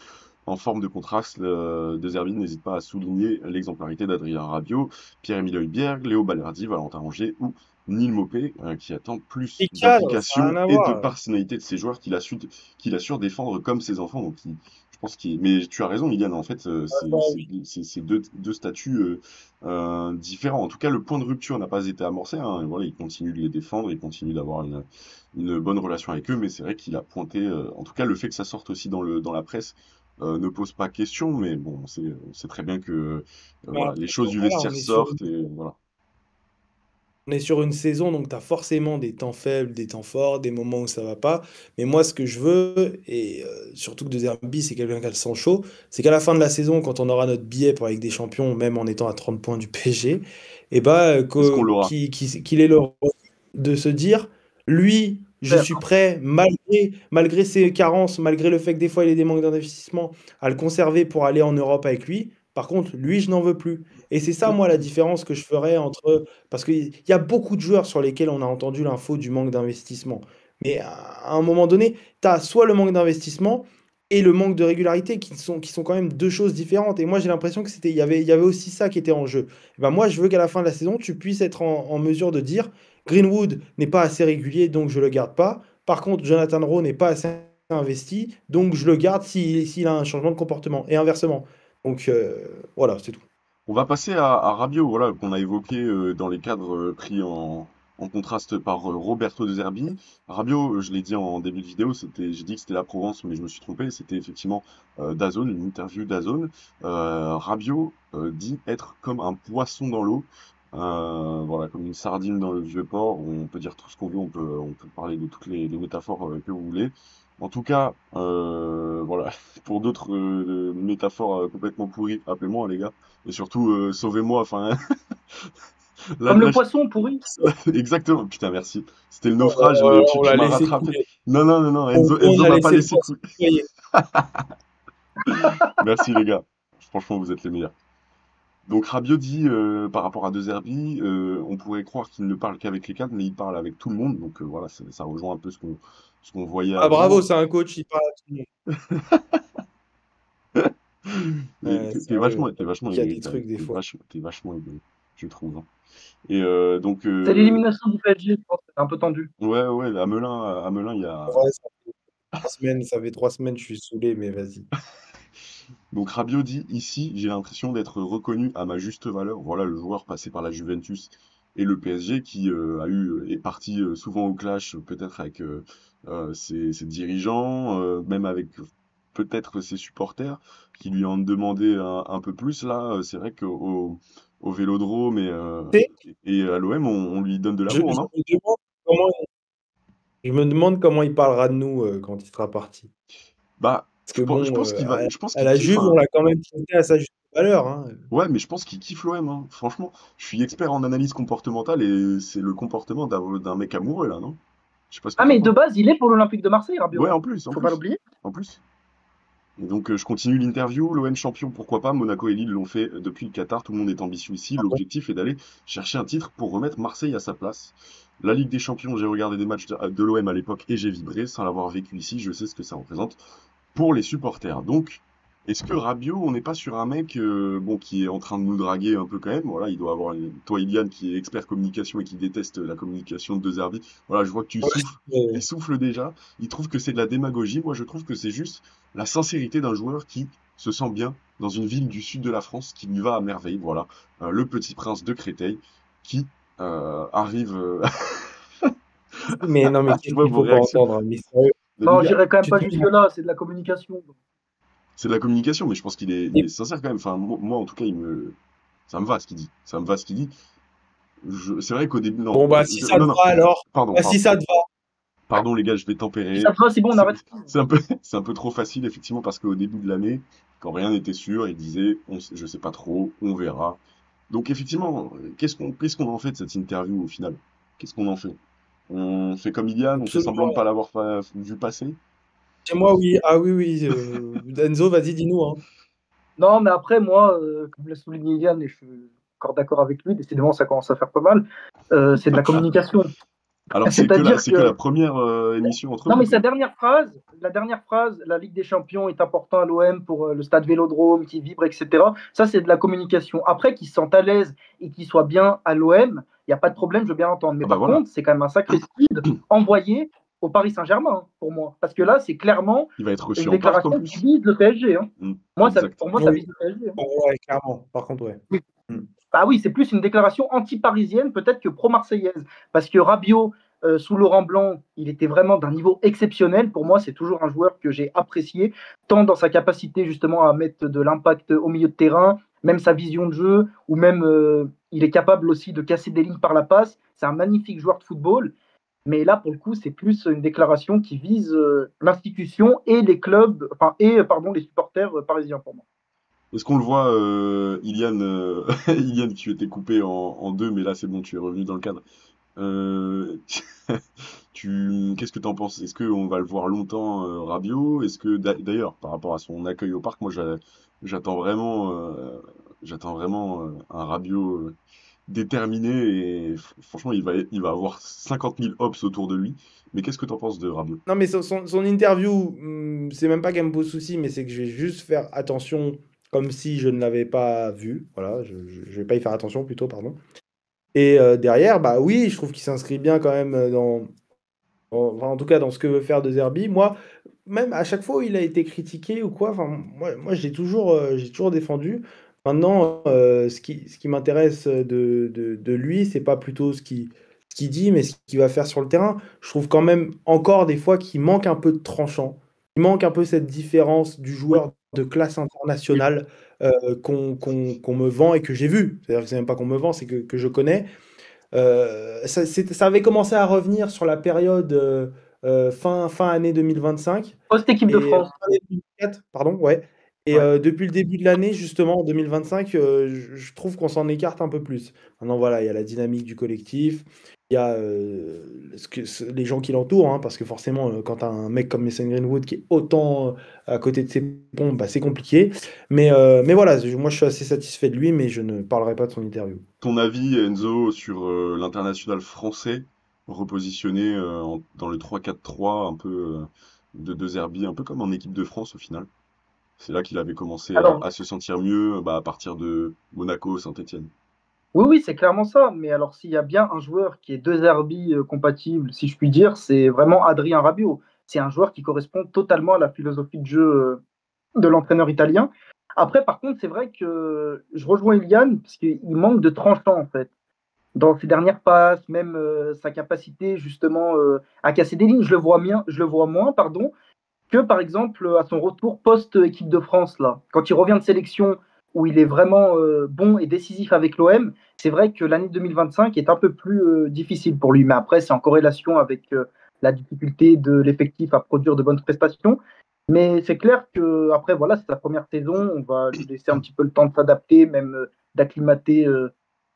En forme de contraste, De Zerbi n'hésite pas à souligner l'exemplarité d'Adrien Rabiot, Pierre-Emile Højbjerg, Léo Balerdi, Valentin Rongier ou Neil Maupay, qui attend plus Et cadre, ça n'a d'implication rien à et de voir. personnalité de ses joueurs qu'il a su défendre comme ses enfants. Donc, je pense qu'il. Mais tu as raison, Iliane. En fait, c'est deux statuts différents. En tout cas, le point de rupture n'a pas été amorcé, hein. Et voilà, il continue de les défendre, il continue d'avoir une bonne relation avec eux. Mais c'est vrai qu'il a pointé. En tout cas, le fait que ça sorte aussi dans la presse ne pose pas question. Mais bon, c'est très bien que Bah, voilà, les choses du voilà, vestiaire on est sur sortent et voilà. On est sur une saison, donc tu as forcément des temps faibles, des temps forts, des moments où ça va pas. Mais moi, ce que je veux, et surtout que De Zerbi, c'est quelqu'un qui a le sang chaud, c'est qu'à la fin de la saison, quand on aura notre billet pour avec des champions, même en étant à 30 points du PSG, et bah, Est-ce qu'on l'aura? qu'il ait le de se dire, lui, je suis prêt, malgré ses carences, malgré le fait que des fois il ait des manques d'investissement, à le conserver pour aller en Europe avec lui. Par contre, lui, je n'en veux plus. Et c'est ça, moi, la différence que je ferais entre parce qu'il y a beaucoup de joueurs sur lesquels on a entendu l'info du manque d'investissement. Mais à un moment donné, tu as soit le manque d'investissement et le manque de régularité qui sont quand même deux choses différentes. Et moi, j'ai l'impression que il y avait aussi ça qui était en jeu. Et ben moi, je veux qu'à la fin de la saison, tu puisses être en mesure de dire Greenwood n'est pas assez régulier, donc je le garde pas. Par contre, Jonathan Rowe n'est pas assez investi, donc je le garde s'il a un changement de comportement. Et inversement. Donc voilà, c'est tout. On va passer à Rabiot, voilà, qu'on a évoqué dans les cadres pris en contraste par Roberto De Zerbi. Rabiot, je l'ai dit en début de vidéo, j'ai dit que c'était la Provence, mais je me suis trompé, c'était effectivement DAZN, une interview DAZN. Rabiot dit être comme un poisson dans l'eau, voilà, comme une sardine dans le vieux port. On peut dire tout ce qu'on veut, on peut parler de toutes les métaphores que vous voulez. En tout cas, voilà, pour d'autres métaphores complètement pourries, appelez-moi les gars. Et surtout, sauvez-moi, enfin, là, Comme là, le poisson pourri. exactement, putain, merci. C'était le naufrage, mais tu, On tu l'a m'as laissé rattrapé. couler. Non, non, non, non, On, Enzo, on Enzo a m'a pas laissé le laissé poisson couler. noyer. Merci les gars, franchement, vous êtes les meilleurs. Donc Rabiot dit, par rapport à De Zerbi, on pourrait croire qu'il ne parle qu'avec les cadres, mais il parle avec tout le monde, donc voilà, ça rejoint un peu ce qu'on voyait Ah bravo, avant. c'est un coach, il parle à tout le monde. T'es Sérieux, vachement, t'es vachement il y a aigri des quand même. trucs des fois. T'es vachement aigri, je trouve, hein. Et donc, C'est l'élimination du PSG, je pense, c'est un peu tendu. ouais, ouais, à Melun, il y a. Ouais, ça fait 3 semaines, je suis saoulé, mais vas-y. Donc Rabiot dit ici, j'ai l'impression d'être reconnu à ma juste valeur. Voilà le joueur passé par la Juventus et le PSG qui est parti souvent au clash, peut-être avec ses dirigeants, même avec peut-être ses supporters qui lui en demandaient un peu plus. Là, c'est vrai qu'au Vélodrome et à l'OM, on lui donne de Je, je l'amour, non? me demande comment, je me demande comment il parlera de nous quand il sera parti. Bah, Parce je, que pense je bon, pense qu'il va, je pense à qu'il la kiffe, Juve, on hein. l'a quand même traité à sa juste valeur, hein. Ouais, mais je pense qu'il kiffe l'OM, hein. Franchement, je suis expert en analyse comportementale et c'est le comportement d'un mec amoureux là, non? Je sais pas ce que Ah, t'en mais de penses. base, il est pour l'Olympique de Marseille, Ouais, Rabiot, hein. en plus, en Faut pas plus, l'oublier. en plus. Et donc je continue l'interview. L'OM champion, pourquoi pas? Monaco et Lille l'ont fait depuis le Qatar. Tout le monde est ambitieux ici. L'objectif est d'aller chercher un titre pour remettre Marseille à sa place. La Ligue des Champions, j'ai regardé des matchs de l'OM à l'époque et j'ai vibré. Sans l'avoir vécu ici, je sais ce que ça représente pour les supporters. Donc, est-ce que Rabiot, on n'est pas sur un mec bon, qui est en train de nous draguer un peu quand même? Voilà, il doit avoir toi, Iliane, qui est expert communication et qui déteste la communication de De Zerbi. Voilà, je vois que tu Ouais, souffles. Tu mais- souffles déjà. Il trouve que c'est de la démagogie. Moi, je trouve que c'est juste la sincérité d'un joueur qui se sent bien dans une ville du sud de la France qui lui va à merveille. Voilà, le petit prince de Créteil qui arrive. Mais non, mais Je qu'est-ce vois qu'il vos faut pas réactions. entendre? Mais sérieux, Les Non, gars, j'irai quand même tu te pas jusque-là, c'est de la communication. c'est de la communication, mais je pense qu'il est sincère quand même. Enfin, moi, en tout cas, ça me va ce qu'il dit. Ça me va ce qu'il dit. C'est vrai qu'au début, non, Bon, bah, si ça te non, non, va alors, pardon, bah, si pardon, ça te va, pardon, les gars, je vais Si ça tempérer. te va, c'est bon, on C'est arrête. c'est un peu, c'est un peu trop facile, effectivement, parce qu'au début de l'année, quand rien n'était sûr, il disait, je sais pas trop, on verra. Donc, effectivement, qu'est-ce qu'on en fait de cette interview au final? Qu'est-ce qu'on en fait? On fait comme Ilian, on fait semblant de absolument. pas l'avoir vu passer? Chez moi, oui. Ah oui, oui. Enzo, vas-y, dis-nous, hein. Non, mais après, moi, comme l'a souligné Yann, et je suis encore d'accord avec lui, décidément, ça commence à faire pas mal, c'est de la communication. Alors, C'est-à-dire c'est que la que première émission entre non, vous, mais quoi. la dernière phrase, la Ligue des Champions est importante à l'OM pour le stade Vélodrome qui vibre, etc. Ça, c'est de la communication. Après, qu'ils se sentent à l'aise et qu'ils soient bien à l'OM, il n'y a pas de problème, je veux bien entendre. Mais Ah bah par voilà. contre, c'est quand même un sacré speed envoyé au Paris Saint-Germain, hein, pour moi. Parce que là, c'est clairement Il va être reçu une en parc en déclaration qui plus. vise le PSG, hein. Mm, Pour exact. moi, ça Oui. vise le PSG, hein. Ouais, clairement. Par contre, ouais. Oui. Mm. Ah oui, c'est plus une déclaration anti-parisienne peut-être que pro-marseillaise. Parce que Rabiot, sous Laurent Blanc, il était vraiment d'un niveau exceptionnel. Pour moi, c'est toujours un joueur que j'ai apprécié, tant dans sa capacité justement à mettre de l'impact au milieu de terrain, même sa vision de jeu, ou même il est capable aussi de casser des lignes par la passe. C'est un magnifique joueur de football. Mais là, pour le coup, c'est plus une déclaration qui vise l'institution et les clubs, pardon, les supporters parisiens pour moi. Est-ce qu'on le voit, Ilian, Ilian, tu étais coupé en deux, mais là c'est bon, tu es revenu dans le cadre. Euh, qu'est-ce que tu en penses? Est-ce qu'on va le voir longtemps, Rabiot? Est-ce que d'ailleurs, par rapport à son accueil au parc, moi j'attends vraiment, j'attends vraiment un Rabiot déterminé et franchement il va avoir 50 000 hops autour de lui. Mais qu'est-ce que tu en penses de Rabiot? Non, mais son interview, c'est même pas qu'elle me pose souci, mais c'est que je vais juste faire attention comme si je ne l'avais pas vu. Voilà, je vais pas y faire attention plutôt, pardon. Et derrière, bah oui, je trouve qu'il s'inscrit bien quand même enfin, en tout cas dans ce que veut faire De Zerbi. Moi, même à chaque fois où il a été critiqué ou quoi, enfin, moi j'ai toujours défendu. Maintenant, ce qui m'intéresse de lui, c'est pas plutôt ce qu'il dit, mais ce qu'il va faire sur le terrain. Je trouve quand même encore des fois qu'il manque un peu de tranchant. Il manque un peu cette différence du Oui, joueur de classe oui. internationale qu'on me vend et que j'ai vu. C'est-à-dire que c'est même pas qu'on me vend, c'est que je connais. Ça avait commencé à revenir sur la période fin année 2025 Post-équipe de et France. fin année 2024, pardon, ouais. Et Ouais. depuis le début de l'année, justement, en 2025, je trouve qu'on s'en écarte un peu plus. Maintenant, voilà, il y a la dynamique du collectif, il y a les gens qui l'entourent, hein, parce que forcément, quand tu as un mec comme Mason Greenwood qui est autant à côté de ses pompes, bah, c'est compliqué. Mais voilà, moi je suis assez satisfait de lui, mais je ne parlerai pas de son interview. Ton avis, Enzo, sur l'international français repositionné dans le 3-4-3, un peu de Zerbi, un peu comme en équipe de France au final. C'est là qu'il avait commencé à, Alors, à se sentir mieux bah, à partir de Monaco, Saint-Étienne. oui, oui, c'est clairement ça. Mais alors, s'il y a bien un joueur qui est deux Zerbi compatible, si je puis dire, c'est vraiment Adrien Rabiot. C'est un joueur qui correspond totalement à la philosophie de jeu de l'entraîneur italien. Après, par contre, c'est vrai que je rejoins Ilian parce qu'il manque de tranchant en fait. Dans ses dernières passes, même sa capacité justement à casser des lignes, je le vois moins, pardon, que par exemple à son retour post-équipe de France là. Quand il revient de sélection où il est vraiment bon et décisif avec l'OM, c'est vrai que l'année 2025 est un peu plus difficile pour lui. Mais après, c'est en corrélation avec la difficulté de l'effectif à produire de bonnes prestations. Mais c'est clair que après voilà, c'est sa première saison, on va lui laisser un petit peu le temps de s'adapter, même d'acclimater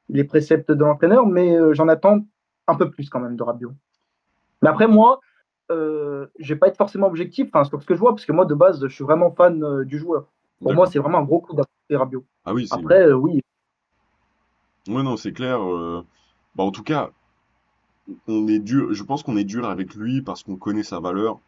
les préceptes de l'entraîneur, mais j'en attends un peu plus quand même de Rabiot. Mais après moi, je vais pas être forcément objectif sur ce que je vois, parce que moi de base, je suis vraiment fan du joueur. Pour moi, D'accord. c'est vraiment un gros coup d'apporter Rabiot. Ah oui, c'est. Après, oui, Ouais, non, c'est clair. Bah, en tout cas, on est dur. Je pense qu'on est dur avec lui parce qu'on connaît sa valeur.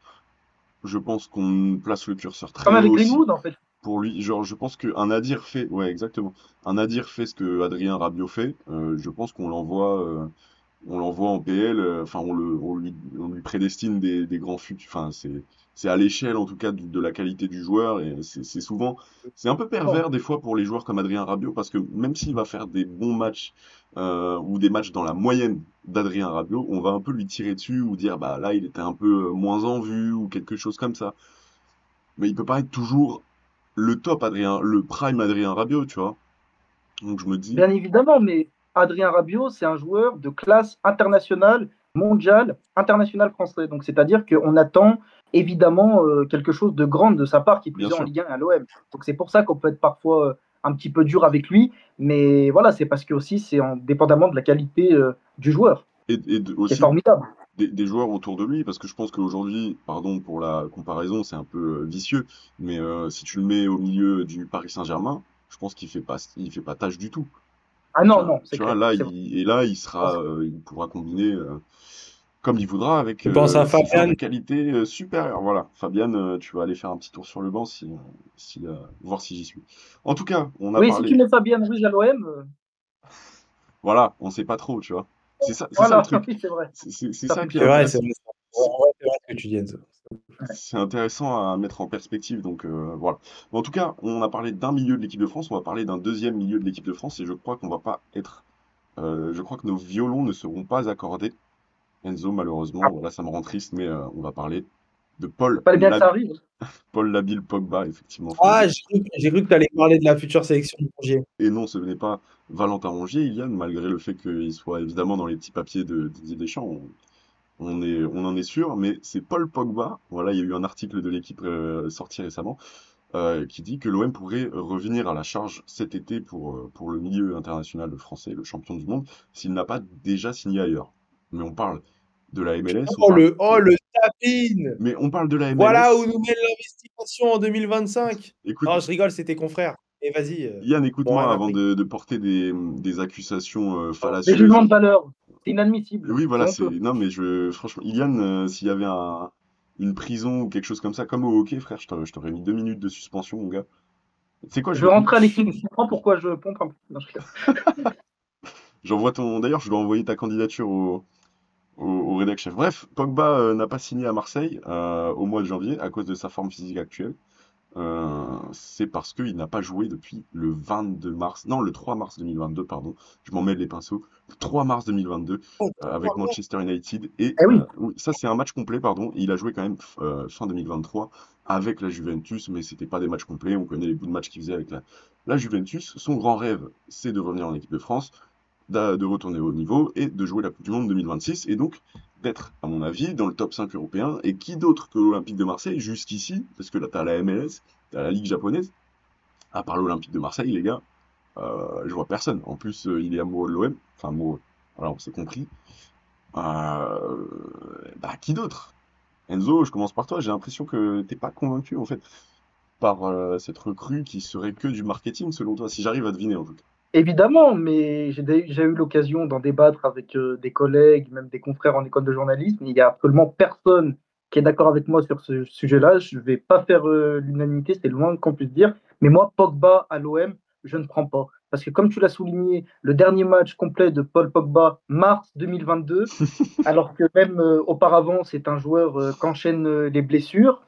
Je pense qu'on place le curseur comme très haut avec aussi Greenwood en fait. pour lui. Genre, je pense qu'un Nadir fait. Ouais, exactement. Un Nadir fait ce que Adrien Rabiot fait. Je pense qu'on l'envoie. On l'envoie en PL, enfin on lui prédestine des grands futurs. Enfin c'est à l'échelle en tout cas de la qualité du joueur et c'est souvent c'est un peu Non. pervers des fois pour les joueurs comme Adrien Rabiot parce que même s'il va faire des bons matchs ou des matchs dans la moyenne d'Adrien Rabiot, on va un peu lui tirer dessus ou dire bah là il était un peu moins en vue ou quelque chose comme ça. Mais il peut pas être toujours le prime Adrien Rabiot, tu vois. Donc je me dis Bien évidemment, mais Adrien Rabiot, c'est un joueur de classe internationale, mondiale, international français. Donc c'est-à-dire qu'on attend évidemment quelque chose de grand de sa part, qui bien plus est en sûr. Ligue 1 et à l'OM. Donc c'est pour ça qu'on peut être parfois un petit peu dur avec lui, mais voilà, c'est parce que aussi c'est dépendamment de la qualité du joueur, qui est Aussi formidable. des joueurs autour de lui, parce que je pense qu'aujourd'hui, pardon pour la comparaison, c'est un peu vicieux, mais si tu le mets au milieu du Paris Saint-Germain, je pense qu'il fait pas tâche du tout. Ah Tu non, vois, non, c'est tu vois, clair, là, c'est vrai. il pourra combiner comme il voudra avec Je pense à ses joueurs Fabian. de qualité supérieure. Voilà, Fabian, tu vas aller faire un petit tour sur le banc voir si j'y suis. En tout cas, on a Oui, si tu parlé. mets Fabien Ruiz à l'OM, Voilà, on sait pas trop, tu vois. C'est ça le voilà, truc. oui, c'est vrai, C'est ça ça fait qui est C'est peur. vrai, intéressant. c'est vrai ce que tu dis, Enzo. C'est intéressant à mettre en perspective, donc voilà. Mais en tout cas, on a parlé d'un milieu de l'équipe de France, on va parler d'un deuxième milieu de l'équipe de France, et je crois qu'on va pas être, je crois que nos violons ne seront pas accordés. Enzo, malheureusement, voilà, ça me rend triste, mais on va parler. de Fallait bien que ça arrive. Paul Labile Pogba, effectivement. Ah, j'ai cru que tu allais parler de la future sélection de Rongier. Et non, ce n'est pas Valentin Rongier, Ilian, malgré le fait qu'il soit évidemment dans les petits papiers de Didier Deschamps, on en est sûr, mais c'est Paul Pogba. Voilà, il y a eu un article de l'équipe sorti récemment qui dit que l'OM pourrait revenir à la charge cet été pour le milieu international français, le champion du monde, s'il n'a pas déjà signé ailleurs. Mais on parle de la MLS, Oh le tapine! mais on parle de la Voilà où MLS. nous mène l'investigation en 2025. Écoute, Non, je rigole, c'était confrère. Et vas-y, Yann, bon, rien écoute-moi n'a avant pris. de porter des accusations Des jugements fallacieuses. de valeur, c'est inadmissible, Oui, c'est voilà, c'est. honteux. Non, mais franchement, Ilian, s'il y avait une prison ou quelque chose comme ça, comme au hockey, frère, je t'aurais mis 2 minutes de suspension, mon gars. Tu sais quoi, Je vais rentrer à l'équipe, tu comprends pourquoi je pompe un peu. Non, j'envoie ton. D'ailleurs, je dois envoyer ta candidature au rédac chef. Bref, Pogba n'a pas signé à Marseille au mois de janvier à cause de sa forme physique actuelle. C'est parce qu'il n'a pas joué depuis le 22 mars, non, le 3 mars 2022, pardon, je m'en mêle les pinceaux, le 3 mars 2022 avec Manchester United. Et Eh oui, oui, ça, c'est un match complet, pardon. Il a joué quand même fin 2023 avec la Juventus, mais c'était pas des matchs complets. On connaît les bouts de match qu'il faisait avec la Juventus. Son grand rêve, c'est de revenir en équipe de France, de retourner au niveau et de jouer la Coupe du Monde 2026. Et donc, d'être, à mon avis, dans le top 5 européen. Et qui d'autre que l'Olympique de Marseille, jusqu'ici, parce que là, t'as la MLS, t'as la Ligue japonaise, à part l'Olympique de Marseille, les gars, je vois personne. En plus, il est amoureux de l'OM, enfin amoureux, voilà, on s'est compris. Bah, qui d'autre? Enzo, je commence par toi, j'ai l'impression que t'es pas convaincu, en fait, par cette recrue qui serait que du marketing, selon toi, si j'arrive à deviner, en tout cas. évidemment, mais j'ai déjà eu l'occasion d'en débattre avec des collègues, même des confrères en école de journalisme. Il n'y a absolument personne qui est d'accord avec moi sur ce sujet-là. Je ne vais pas faire l'unanimité, c'est loin qu'on puisse dire. Mais moi, Pogba à l'OM, je ne prends pas. Parce que comme tu l'as souligné, le dernier match complet de Paul Pogba, mars 2022, alors que même auparavant, c'est un joueur qu'enchaîne les blessures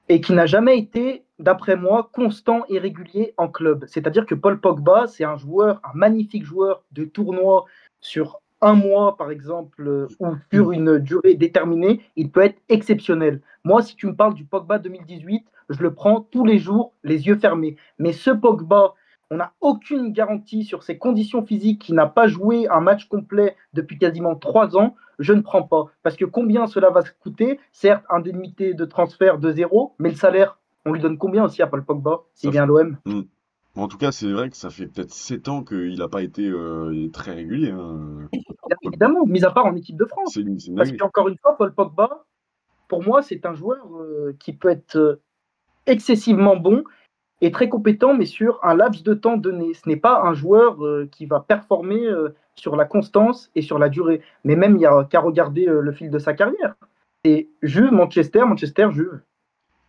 et qui n'a jamais été, d'après moi, constant et régulier en club. C'est-à-dire que Paul Pogba, c'est un joueur, un magnifique joueur de tournoi sur un mois, par exemple, ou sur une durée déterminée, il peut être exceptionnel. Moi, si tu me parles du Pogba 2018, je le prends tous les jours, les yeux fermés. Mais ce Pogba, on n'a aucune garantie sur ses conditions physiques, qui n'a pas joué un match complet depuis quasiment 3 ans. Je ne prends pas. Parce que combien cela va coûter? Certes, indemnité de transfert de 0, mais le salaire, on lui donne combien aussi à Paul Pogba s'il Ça vient fait... à l'OM? Hmm. Bon, en tout cas, c'est vrai que ça fait peut-être 7 ans qu'il n'a pas été très régulier, hein, Bien Paul Pogba. évidemment, mis à part en équipe de France. C'est une Parce dinguerie. qu'encore une fois, Paul Pogba, pour moi, c'est un joueur qui peut être excessivement bon et très compétent, mais sur un laps de temps donné. Ce n'est pas un joueur qui va performer sur la constance et sur la durée. Mais même, il n'y a qu'à regarder le fil de sa carrière. Et Juve, Manchester, Manchester, Juve.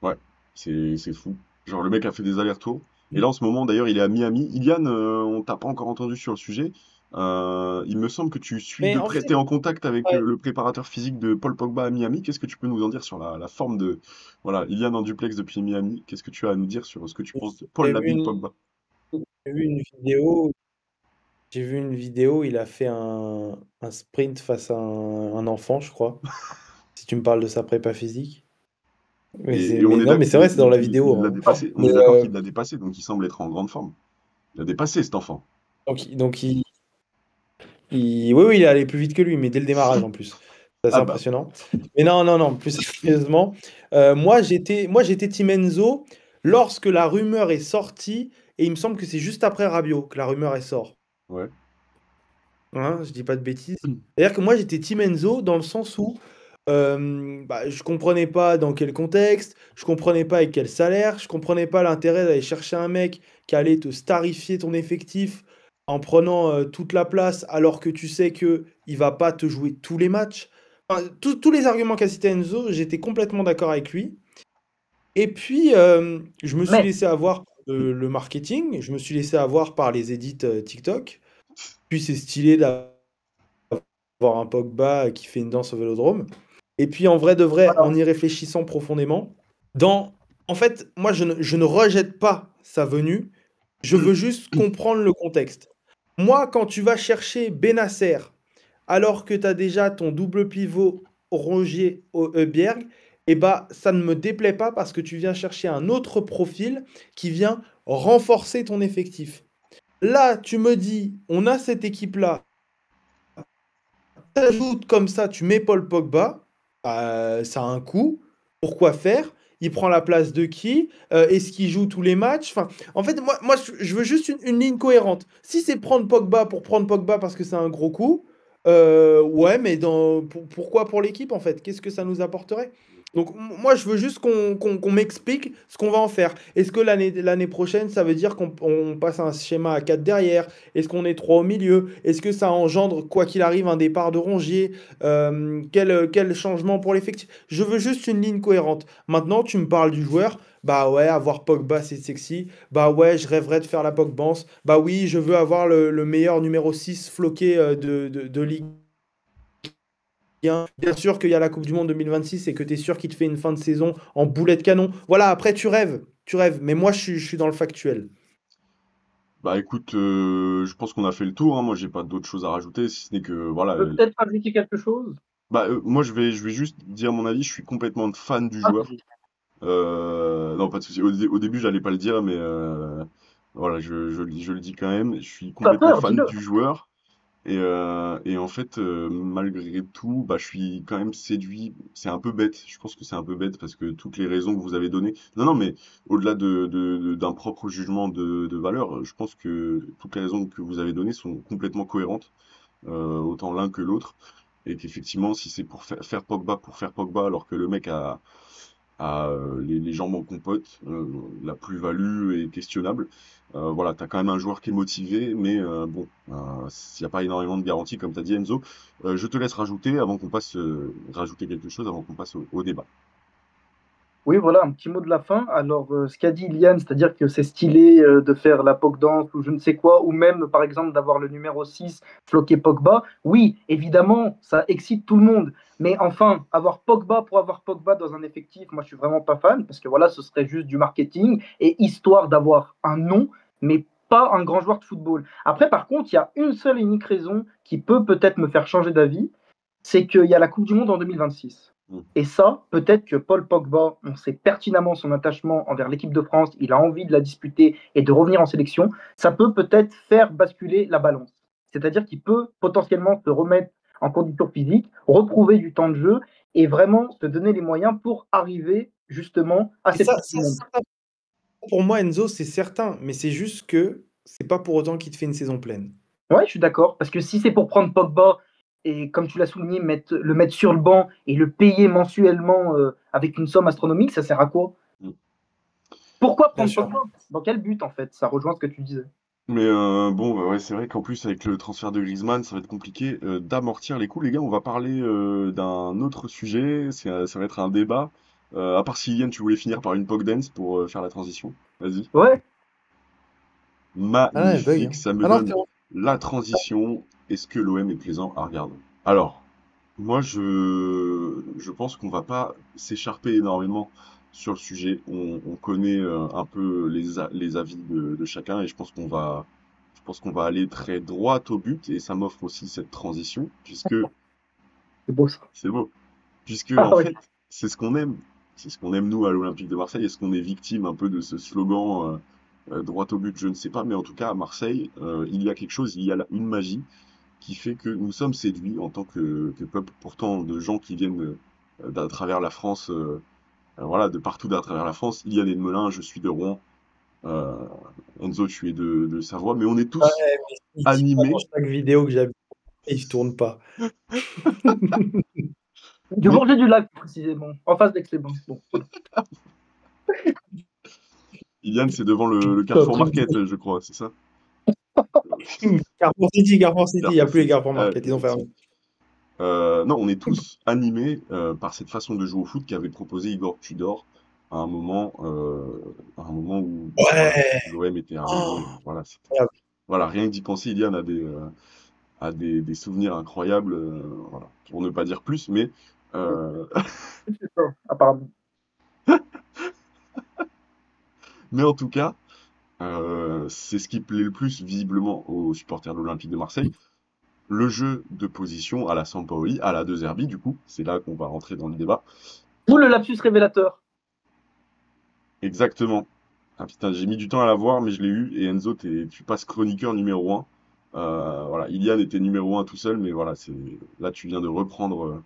Ouais, c'est fou. Genre, le mec a fait des allers-retours. Et là, en ce moment, d'ailleurs, il est à Miami. Ilian, on t'a pas encore entendu sur le sujet. Il me semble que tu suis de Mais en près, fait, t'es en contact avec ouais, le préparateur physique de Paul Pogba à Miami. Qu'est-ce que tu peux nous en dire sur la forme de... Voilà, Ilian en duplex depuis Miami. Qu'est-ce que tu as à nous dire sur ce que tu penses de Paul j'ai vu Labile une, Pogba? j'ai vu une vidéo, il a fait un sprint face à un enfant, je crois. Si tu me parles de sa prépa physique. Et on Mais est non, mais d'accord, c'est vrai, c'est dans la vidéo, il l'a hein. dépassé. On Mais est d'accord qu'il l'a dépassé, donc il semble être en grande forme. Il a dépassé cet enfant. donc oui, il est allé plus vite que lui, mais dès le démarrage en plus. C'est assez Ah bah, impressionnant. Mais non, non, non, plus sérieusement, moi j'étais Team Enzo lorsque la rumeur est sortie, et il me semble que c'est juste après Rabiot que la rumeur est sort. ouais. Hein, je dis pas de bêtises. C'est-à-dire que moi j'étais Team Enzo dans le sens où bah, je comprenais pas dans quel contexte, je comprenais pas avec quel salaire, je comprenais pas l'intérêt d'aller chercher un mec qui allait te starifier ton effectif en prenant toute la place alors que tu sais que il va pas te jouer tous les matchs. Enfin, tous les arguments qu'a cité Enzo, j'étais complètement d'accord avec lui. Et puis je me suis Mais laissé avoir par le marketing, je me suis laissé avoir par les edits TikTok. Puis c'est stylé d'avoir un Pogba qui fait une danse au Vélodrome. Et puis en vrai de vrai, en voilà. y réfléchissant profondément, en fait, moi je ne rejette pas sa venue, je veux juste comprendre le contexte. Moi, quand tu vas chercher Benasser, alors que tu as déjà ton double pivot Rongier au Heuberg, et bah, ça ne me déplaît pas parce que tu viens chercher un autre profil qui vient renforcer ton effectif. Là, tu me dis, on a cette équipe-là, tu ajoutes comme ça, tu mets Paul Pogba, ça a un coût. Pourquoi faire? Il prend la place de qui? Est-ce qu'il joue tous les matchs? Enfin, en fait, moi je veux juste une ligne cohérente. Si c'est prendre Pogba pour prendre Pogba parce que c'est un gros coup, ouais, mais pourquoi pour l'équipe en fait? Qu'est-ce que ça nous apporterait? Donc moi je veux juste qu'on m'explique ce qu'on va en faire. Est-ce que l'année prochaine, ça veut dire qu'on passe à un schéma à 4 derrière? Est-ce qu'on est 3 au milieu? Est-ce que ça engendre, quoi qu'il arrive, un départ de Rongier? Quel changement pour l'effectif? Je veux juste une ligne cohérente. Maintenant, tu me parles du joueur. Bah ouais, avoir Pogba, c'est sexy. Bah ouais, je rêverais de faire la Pogbance. Bah oui, je veux avoir le meilleur numéro 6 floqué de Ligue 1. Bien sûr qu'il y a la Coupe du Monde 2026 et que tu es sûr qu'il te fait une fin de saison en boulet de canon. Voilà, après, tu rêves. Tu rêves. Mais moi, je suis dans le factuel. Bah écoute, je pense qu'on a fait le tour, hein. Moi, j'ai pas d'autres choses à rajouter, si ce n'est que voilà. Je peux peut-être rajouter quelque chose? Bah moi, je vais juste dire mon avis. Je suis complètement fan du Ah, joueur. Non, pas de souci. Au début, j'allais pas le dire, mais voilà, je le dis quand même. Je suis pas complètement peur, fan dis-le. du joueur. Et en fait, malgré tout, bah, je suis quand même séduit. C'est un peu bête. Je pense que c'est un peu bête parce que toutes les raisons que vous avez données. Non, non, mais au-delà d'un propre jugement de valeur, je pense que toutes les raisons que vous avez données sont complètement cohérentes, autant l'un que l'autre. Et qu'effectivement, si c'est pour faire Pogba pour faire Pogba, alors que le mec a les jambes en compote, la plus-value est questionnable. Voilà, tu as quand même un joueur qui est motivé, mais bon, s'il n'y a pas énormément de garanties, comme tu as dit Enzo, je te laisse rajouter avant qu'on passe, rajouter quelque chose avant qu'on passe au débat. Oui, voilà, un petit mot de la fin. Alors, ce qu'a dit Iliane, c'est-à-dire que c'est stylé de faire la POC danse ou je ne sais quoi, ou même, par exemple, d'avoir le numéro 6 floqué Pogba. Oui, évidemment, ça excite tout le monde. Mais enfin, avoir Pogba pour avoir Pogba dans un effectif, moi, je suis vraiment pas fan, parce que voilà, ce serait juste du marketing et histoire d'avoir un nom, mais pas un grand joueur de football. Après, par contre, il y a une seule et unique raison qui peut peut-être me faire changer d'avis, c'est qu'il y a la Coupe du Monde en 2026. Mm. Et ça, peut-être que Paul Pogba, on sait pertinemment son attachement envers l'équipe de France, il a envie de la disputer et de revenir en sélection, ça peut peut-être faire basculer la balance. C'est-à-dire qu'il peut potentiellement se remettre en condition physique, retrouver du temps de jeu et vraiment se donner les moyens pour arriver justement à Et cette Coupe du Monde. ça, pour moi, Enzo, c'est certain, mais c'est juste que c'est pas pour autant qu'il te fait une saison pleine. Ouais, je suis d'accord, parce que si c'est pour prendre Pogba et, comme tu l'as souligné, le mettre sur le banc et le payer mensuellement avec une somme astronomique, ça sert à quoi? Mm. Pourquoi Bien prendre sûr. Pogba? Dans quel but, en fait? Ça rejoint ce que tu disais. Mais bon, bah ouais, c'est vrai qu'en plus, avec le transfert de Griezmann, ça va être compliqué d'amortir les coûts. Les gars, on va parler d'un autre sujet. Ça va être un débat. À part si Yann, tu voulais finir par une POC dance pour faire la transition. Vas-y. Ouais, Ah non, elle bug, Magnifique, hein. ça me Ah non, c'est donne bon. la transition. Est-ce que l'OM est plaisant à regarder? Alors, moi, je pense qu'on va pas s'écharper énormément sur le sujet. On connaît un peu les avis de chacun et je pense qu'on va aller très droit au but et ça m'offre aussi cette transition puisque c'est beau ça. c'est beau. Puisque Ah en oui, fait, c'est ce qu'on aime. C'est ce qu'on aime nous à l'Olympique de Marseille. Est-ce qu'on est victime un peu de ce slogan droit au but? Je ne sais pas, mais en tout cas à Marseille, il y a quelque chose, il y a une magie qui fait que nous sommes séduits en tant que peuple, pourtant de gens qui viennent d'à travers la France, voilà, de partout d'à travers la France. Il y a des de Melun, je suis de Rouen, euh, Enzo, tu es de Savoie, mais on est Ouais, tous mais ici, moi, dans animés. chaque vidéo que j'habite, il se tourne pas. du Mais Bourget du Lac, précisément, en face d'Aix-les-Bains. Bon, voilà. Iliane, c'est devant le C'est un Carrefour truc Market, je crois, c'est ça? Carrefour City, il n'y a Carrefour plus les City, Carrefour Market, ils ont fermé. effectivement. Non, on est tous animés par cette façon de jouer au foot qu'avait proposé Igor Tudor à un moment où voilà, Ouais! l'OM était Oh, arrivé. Voilà, incroyable. voilà, rien que d'y penser, Iliane a des souvenirs incroyables, voilà, pour ne pas dire plus, mais euh, C'est ça, apparemment. mais en tout cas, c'est ce qui plaît le plus visiblement aux supporters de l'Olympique de Marseille. Le jeu de position à la Sampaoli, à la De Zerbi, du coup, c'est là qu'on va rentrer dans le débat. Ou le lapsus révélateur. Exactement. Ah putain, j'ai mis du temps à la voir, mais je l'ai eu. Et Enzo, tu passes chroniqueur numéro un. Voilà, Ilian était numéro un tout seul, mais voilà, là tu viens de reprendre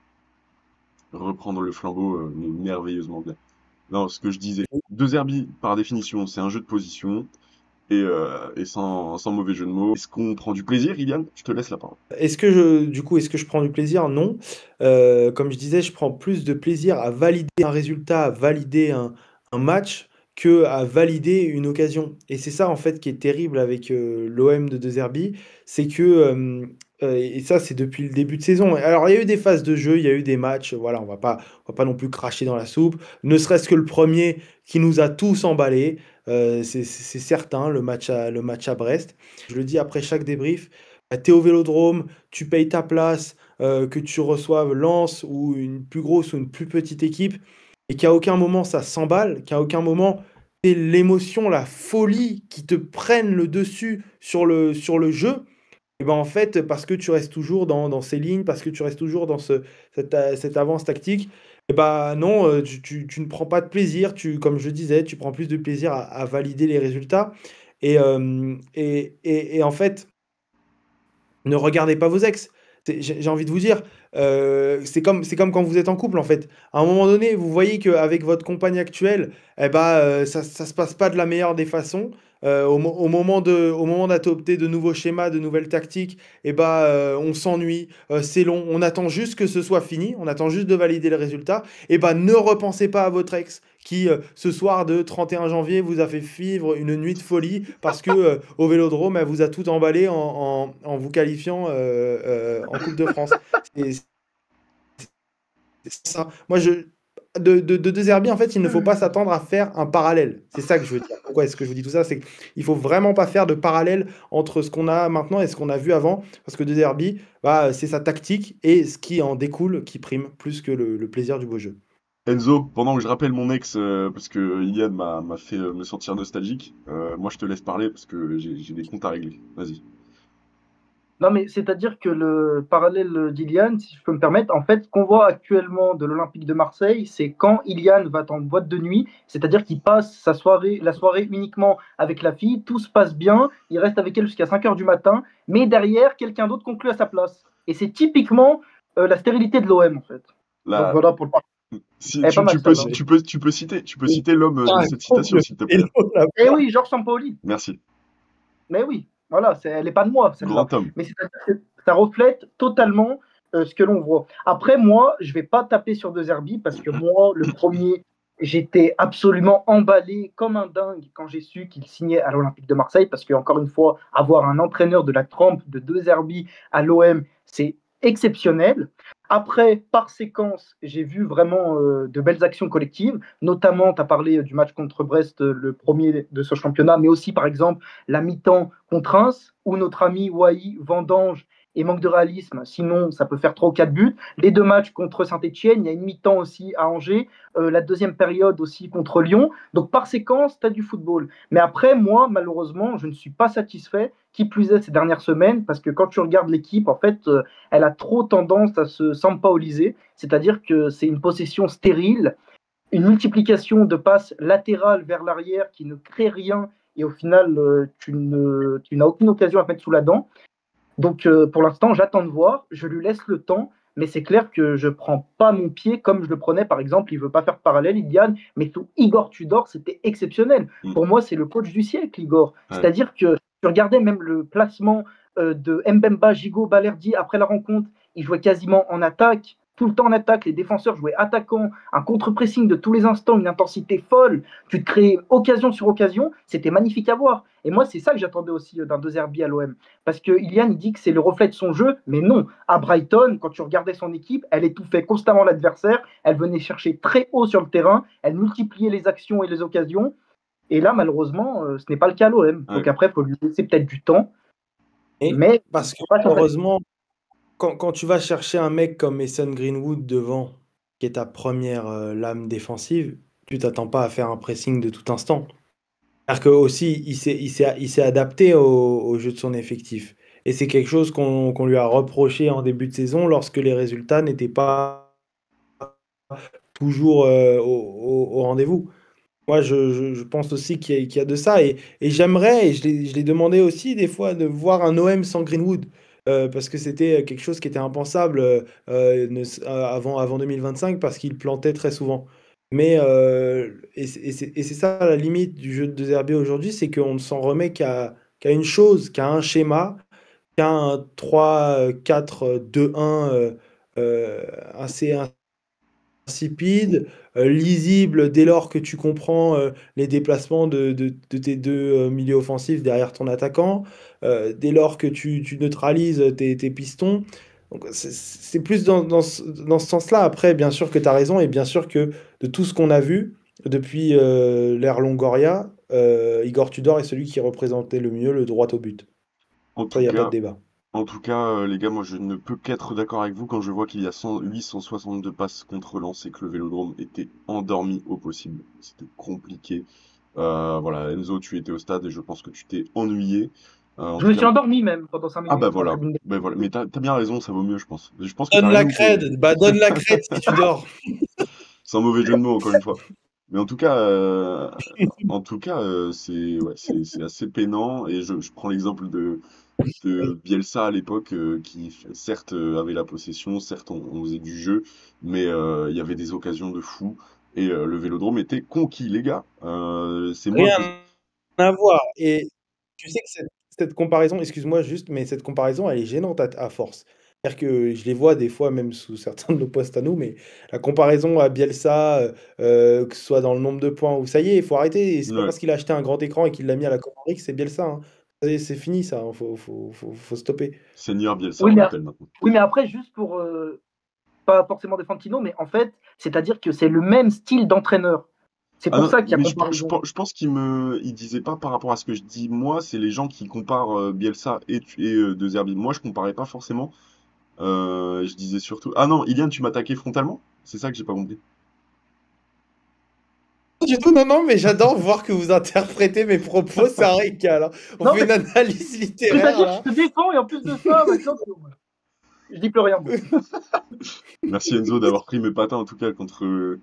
le flambeau mais merveilleusement bien. Non, ce que je disais, De Zerbi, par définition, c'est un jeu de position et sans mauvais jeu de mots. Est-ce qu'on prend du plaisir, Ilian? Je te laisse la parole. Est-ce que je prends du plaisir? Non. Comme je disais, je prends plus de plaisir à valider un résultat, à valider un match, que à valider une occasion. Et c'est ça, en fait, qui est terrible avec l'OM de Zerbi, c'est que, et ça, c'est depuis le début de saison. Alors, il y a eu des phases de jeu, il y a eu des matchs, voilà, on va pas non plus cracher dans la soupe. Ne serait-ce que le premier qui nous a tous emballés, c'est certain, le match à Brest. Je le dis après chaque débrief. T'es au Vélodrome, tu payes ta place, que tu reçoives Lens ou une plus grosse ou une plus petite équipe, et qu'à aucun moment ça s'emballe, qu'à aucun moment t'aies l'émotion, la folie qui te prennent le dessus sur le jeu, et ben en fait, parce que tu restes toujours dans ces lignes, parce que tu restes toujours dans cette avance tactique, et ben non, tu ne prends pas de plaisir, comme je disais, tu prends plus de plaisir à valider les résultats. Et en fait, ne regardez pas vos ex. J'ai envie de vous dire, c'est comme quand vous êtes en couple en fait. À un moment donné, vous voyez qu'avec votre compagne actuelle, eh ben, ça se passe pas de la meilleure des façons. Au moment d'adopter de nouveaux schémas, de nouvelles tactiques, eh ben, on s'ennuie, c'est long, on attend juste que ce soit fini, on attend juste de valider le résultat. Eh ben, ne repensez pas à votre ex qui, ce soir de 31 janvier, vous a fait vivre une nuit de folie parce que au Vélodrome, elle vous a tout emballé en vous qualifiant en Coupe de France. C'est c'est ça. De Zerbi, en fait, il ne faut pas s'attendre à faire un parallèle. C'est ça que je veux dire. Pourquoi est-ce que je vous dis tout ça? C'est qu'il faut vraiment pas faire de parallèle entre ce qu'on a maintenant et ce qu'on a vu avant, parce que De Zerbi, bah, c'est sa tactique et ce qui en découle qui prime plus que le plaisir du beau jeu. Enzo, pendant que je rappelle mon ex, parce que Iliad m'a fait me sentir nostalgique, moi je te laisse parler parce que j'ai des comptes à régler. Vas-y. Non, mais c'est-à-dire que le parallèle d'Ilian, si je peux me permettre, en fait, ce qu'on voit actuellement de l'Olympique de Marseille, c'est quand Ilian va en boîte de nuit, c'est-à-dire qu'il passe la soirée uniquement avec la fille, tout se passe bien, il reste avec elle jusqu'à 5 heures du matin, mais derrière, quelqu'un d'autre conclut à sa place. Et c'est typiquement la stérilité de l'OM, en fait. Donc Là, voilà pour le parallèle. si Elle est pas mal celle-là. tu peux citer l'homme de cette citation, Horrible. s'il te Et plaît. Eh oui, Georges Sampaoli. Merci. Mais oui, voilà, elle n'est pas de moi, celle-là. Grand homme. Mais c'est-à-dire que ça reflète totalement ce que l'on voit. Après, moi, je ne vais pas taper sur De Zerbi parce que moi, le premier, j'étais absolument emballé comme un dingue quand j'ai su qu'il signait à l'Olympique de Marseille parce que, encore une fois, avoir un entraîneur de la trempe de De Zerbi à l'OM, c'est exceptionnel. Après, par séquence, j'ai vu vraiment de belles actions collectives. Notamment, tu as parlé du match contre Brest, le premier de ce championnat, mais aussi, par exemple, la mi-temps contre Reims, où notre ami Wai vendange et manque de réalisme. Sinon, ça peut faire 3 ou 4 buts. Les deux matchs contre Saint-Etienne, il y a une mi-temps aussi à Angers, la deuxième période aussi contre Lyon. Donc, par séquence, tu as du football. Mais après, moi, malheureusement, je ne suis pas satisfait, qui plus est ces dernières semaines, parce que quand tu regardes l'équipe, en fait, elle a trop tendance à se sampaoliser, c'est-à-dire que c'est une possession stérile, une multiplication de passes latérales vers l'arrière qui ne crée rien et au final, tu n'as aucune occasion à te mettre sous la dent. Donc, pour l'instant, j'attends de voir, je lui laisse le temps, mais c'est clair que je ne prends pas mon pied comme je le prenais, par exemple, il ne veut pas faire de parallèle, Ilian, mais sous Igor Tudor, c'était exceptionnel. Mm. Pour moi, c'est le coach du siècle, Igor. Ouais. C'est-à-dire que tu regardais même le placement de Mbemba, Gigot, Balerdi après la rencontre, il jouait quasiment en attaque, tout le temps en attaque, les défenseurs jouaient attaquant, un contre-pressing de tous les instants, une intensité folle, tu te créais occasion sur occasion, c'était magnifique à voir. Et moi, c'est ça que j'attendais aussi d'un De Zerbi à l'OM. Parce que Ilian, il dit que c'est le reflet de son jeu, mais non. À Brighton, quand tu regardais son équipe, elle étouffait constamment l'adversaire, elle venait chercher très haut sur le terrain, elle multipliait les actions et les occasions. Et là, malheureusement, ce n'est pas le cas à l'OM. Ouais. Donc après, il faut lui laisser peut-être du temps. Et Mais parce que heureusement, quand tu vas chercher un mec comme Mason Greenwood devant, qui est ta première lame défensive, tu t'attends pas à faire un pressing de tout instant. C'est-à-dire que aussi, il s'est adapté au jeu de son effectif. Et c'est quelque chose qu'on lui a reproché en début de saison lorsque les résultats n'étaient pas toujours au rendez-vous. Moi, je pense aussi qu'il y a de ça. Et j'aimerais, et je l'ai demandé aussi des fois, de voir un OM sans Greenwood. Parce que c'était quelque chose qui était impensable avant 2025, parce qu'il plantait très souvent. Mais, et c'est ça la limite du jeu de Zerbi aujourd'hui, c'est qu'on ne s'en remet qu'à une chose, qu'à un schéma, qu'à un 3-4-2-1 assez insipide, lisible dès lors que tu comprends les déplacements de tes deux milieux offensifs derrière ton attaquant, dès lors que tu neutralises tes pistons. Donc c'est plus dans ce sens-là. Après, bien sûr que tu as raison, et bien sûr que de tout ce qu'on a vu depuis l'ère Longoria, Igor Tudor est celui qui représentait le mieux le droit au but. En Ça, il tout n'y a pas de cas, débat. les gars, moi je ne peux qu'être d'accord avec vous quand je vois qu'il y a 862 passes contre Lens et que le Vélodrome était endormi au possible. C'était compliqué. Voilà, Enzo, tu étais au stade et je pense que tu t'es ennuyé. En Je tout me cas, suis endormi même pendant 5 ah bah minutes en voilà, tribune. bah voilà. Mais t'as bien raison, ça vaut mieux, je pense. Je pense que t'as Donne la raison que crède, bah donne la crède si tu dors. c'est un mauvais jeu de mots encore une fois. Mais en tout cas, c'est ouais, c'est assez peinant et je prends l'exemple de Bielsa à l'époque qui certes avait la possession, certes on faisait du jeu, mais il y avait des occasions de fou et le Vélodrome était conquis les gars. C'est moi Rien à voir. Et tu sais que cette comparaison, excuse-moi juste, mais cette comparaison, elle est gênante à force. C'est-à-dire que je les vois des fois, même sous certains de nos posts à nous, mais la comparaison à Bielsa, que ce soit dans le nombre de points, ou ça y est, il faut arrêter. C'est pas ouais, parce qu'il a acheté un grand écran et qu'il l'a mis à la Copa que c'est Bielsa, hein. Ça y est, c'est fini ça, hein. Faut stopper. Senior Bielsa Oui, on mais, l'appelle maintenant. oui, mais après, juste pour pas forcément défendre Tino, mais en fait, c'est-à-dire que c'est le même style d'entraîneur. C'est Ah pour non, ça qu'il y a mais comparaison. je pense il disait pas par rapport à ce que je dis moi, c'est les gens qui comparent Bielsa et De Zerbi. Moi je comparais pas forcément. Je disais surtout. Ah non, Ilian, tu m'attaquais frontalement? C'est ça que j'ai pas compris. Du tout, non, non, mais j'adore voir que vous interprétez mes propos, c'est un régal, hein. On Non, fait mais une analyse littéraire c'est-à-dire que là. je te défends et en plus de ça, maintenant, je dis plus rien. Moi. Merci Enzo d'avoir pris mes patins en tout cas contre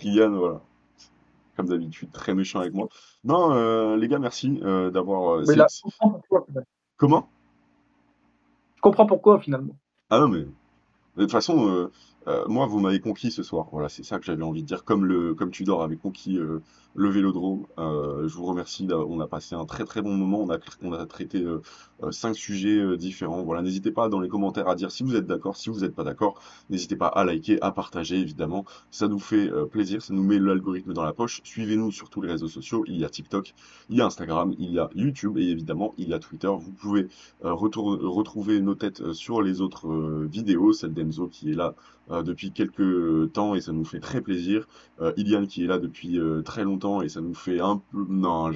Ilian, voilà. Comme d'habitude, très méchant avec moi. Non, les gars, merci d'avoir. Mais là, je comprends pourquoi. Comment? Je comprends pourquoi finalement. Ah non, mais de toute façon, moi, vous m'avez conquis ce soir. Voilà, c'est ça que j'avais envie de dire. Comme Tudor avait conquis le Vélodrome. Je vous remercie. On a passé un très très bon moment. On a traité 5 sujets différents. Voilà, n'hésitez pas dans les commentaires à dire si vous êtes d'accord, si vous n'êtes pas d'accord. N'hésitez pas à liker, à partager, évidemment. Ça nous fait plaisir. Ça nous met l'algorithme dans la poche. Suivez-nous sur tous les réseaux sociaux. Il y a TikTok, il y a Instagram, il y a YouTube et évidemment il y a Twitter. Vous pouvez retrouver nos têtes sur les autres vidéos, celle d'Enzo qui est là depuis quelques temps et ça nous fait très plaisir. Ilian qui est là depuis très longtemps et ça nous fait un peu, non,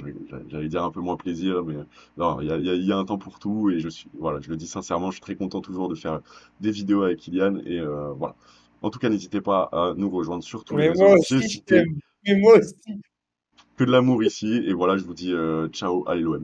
j'allais dire un peu moins plaisir, mais non, il y a un temps pour tout et voilà, je le dis sincèrement, je suis très content toujours de faire des vidéos avec Ilian et voilà. En tout cas, n'hésitez pas à nous rejoindre sur tous les Mais réseaux moi que j'ai aussi, je cités. t'aime. Mais moi aussi. Que de l'amour ici et voilà, je vous dis ciao, allez l'OM.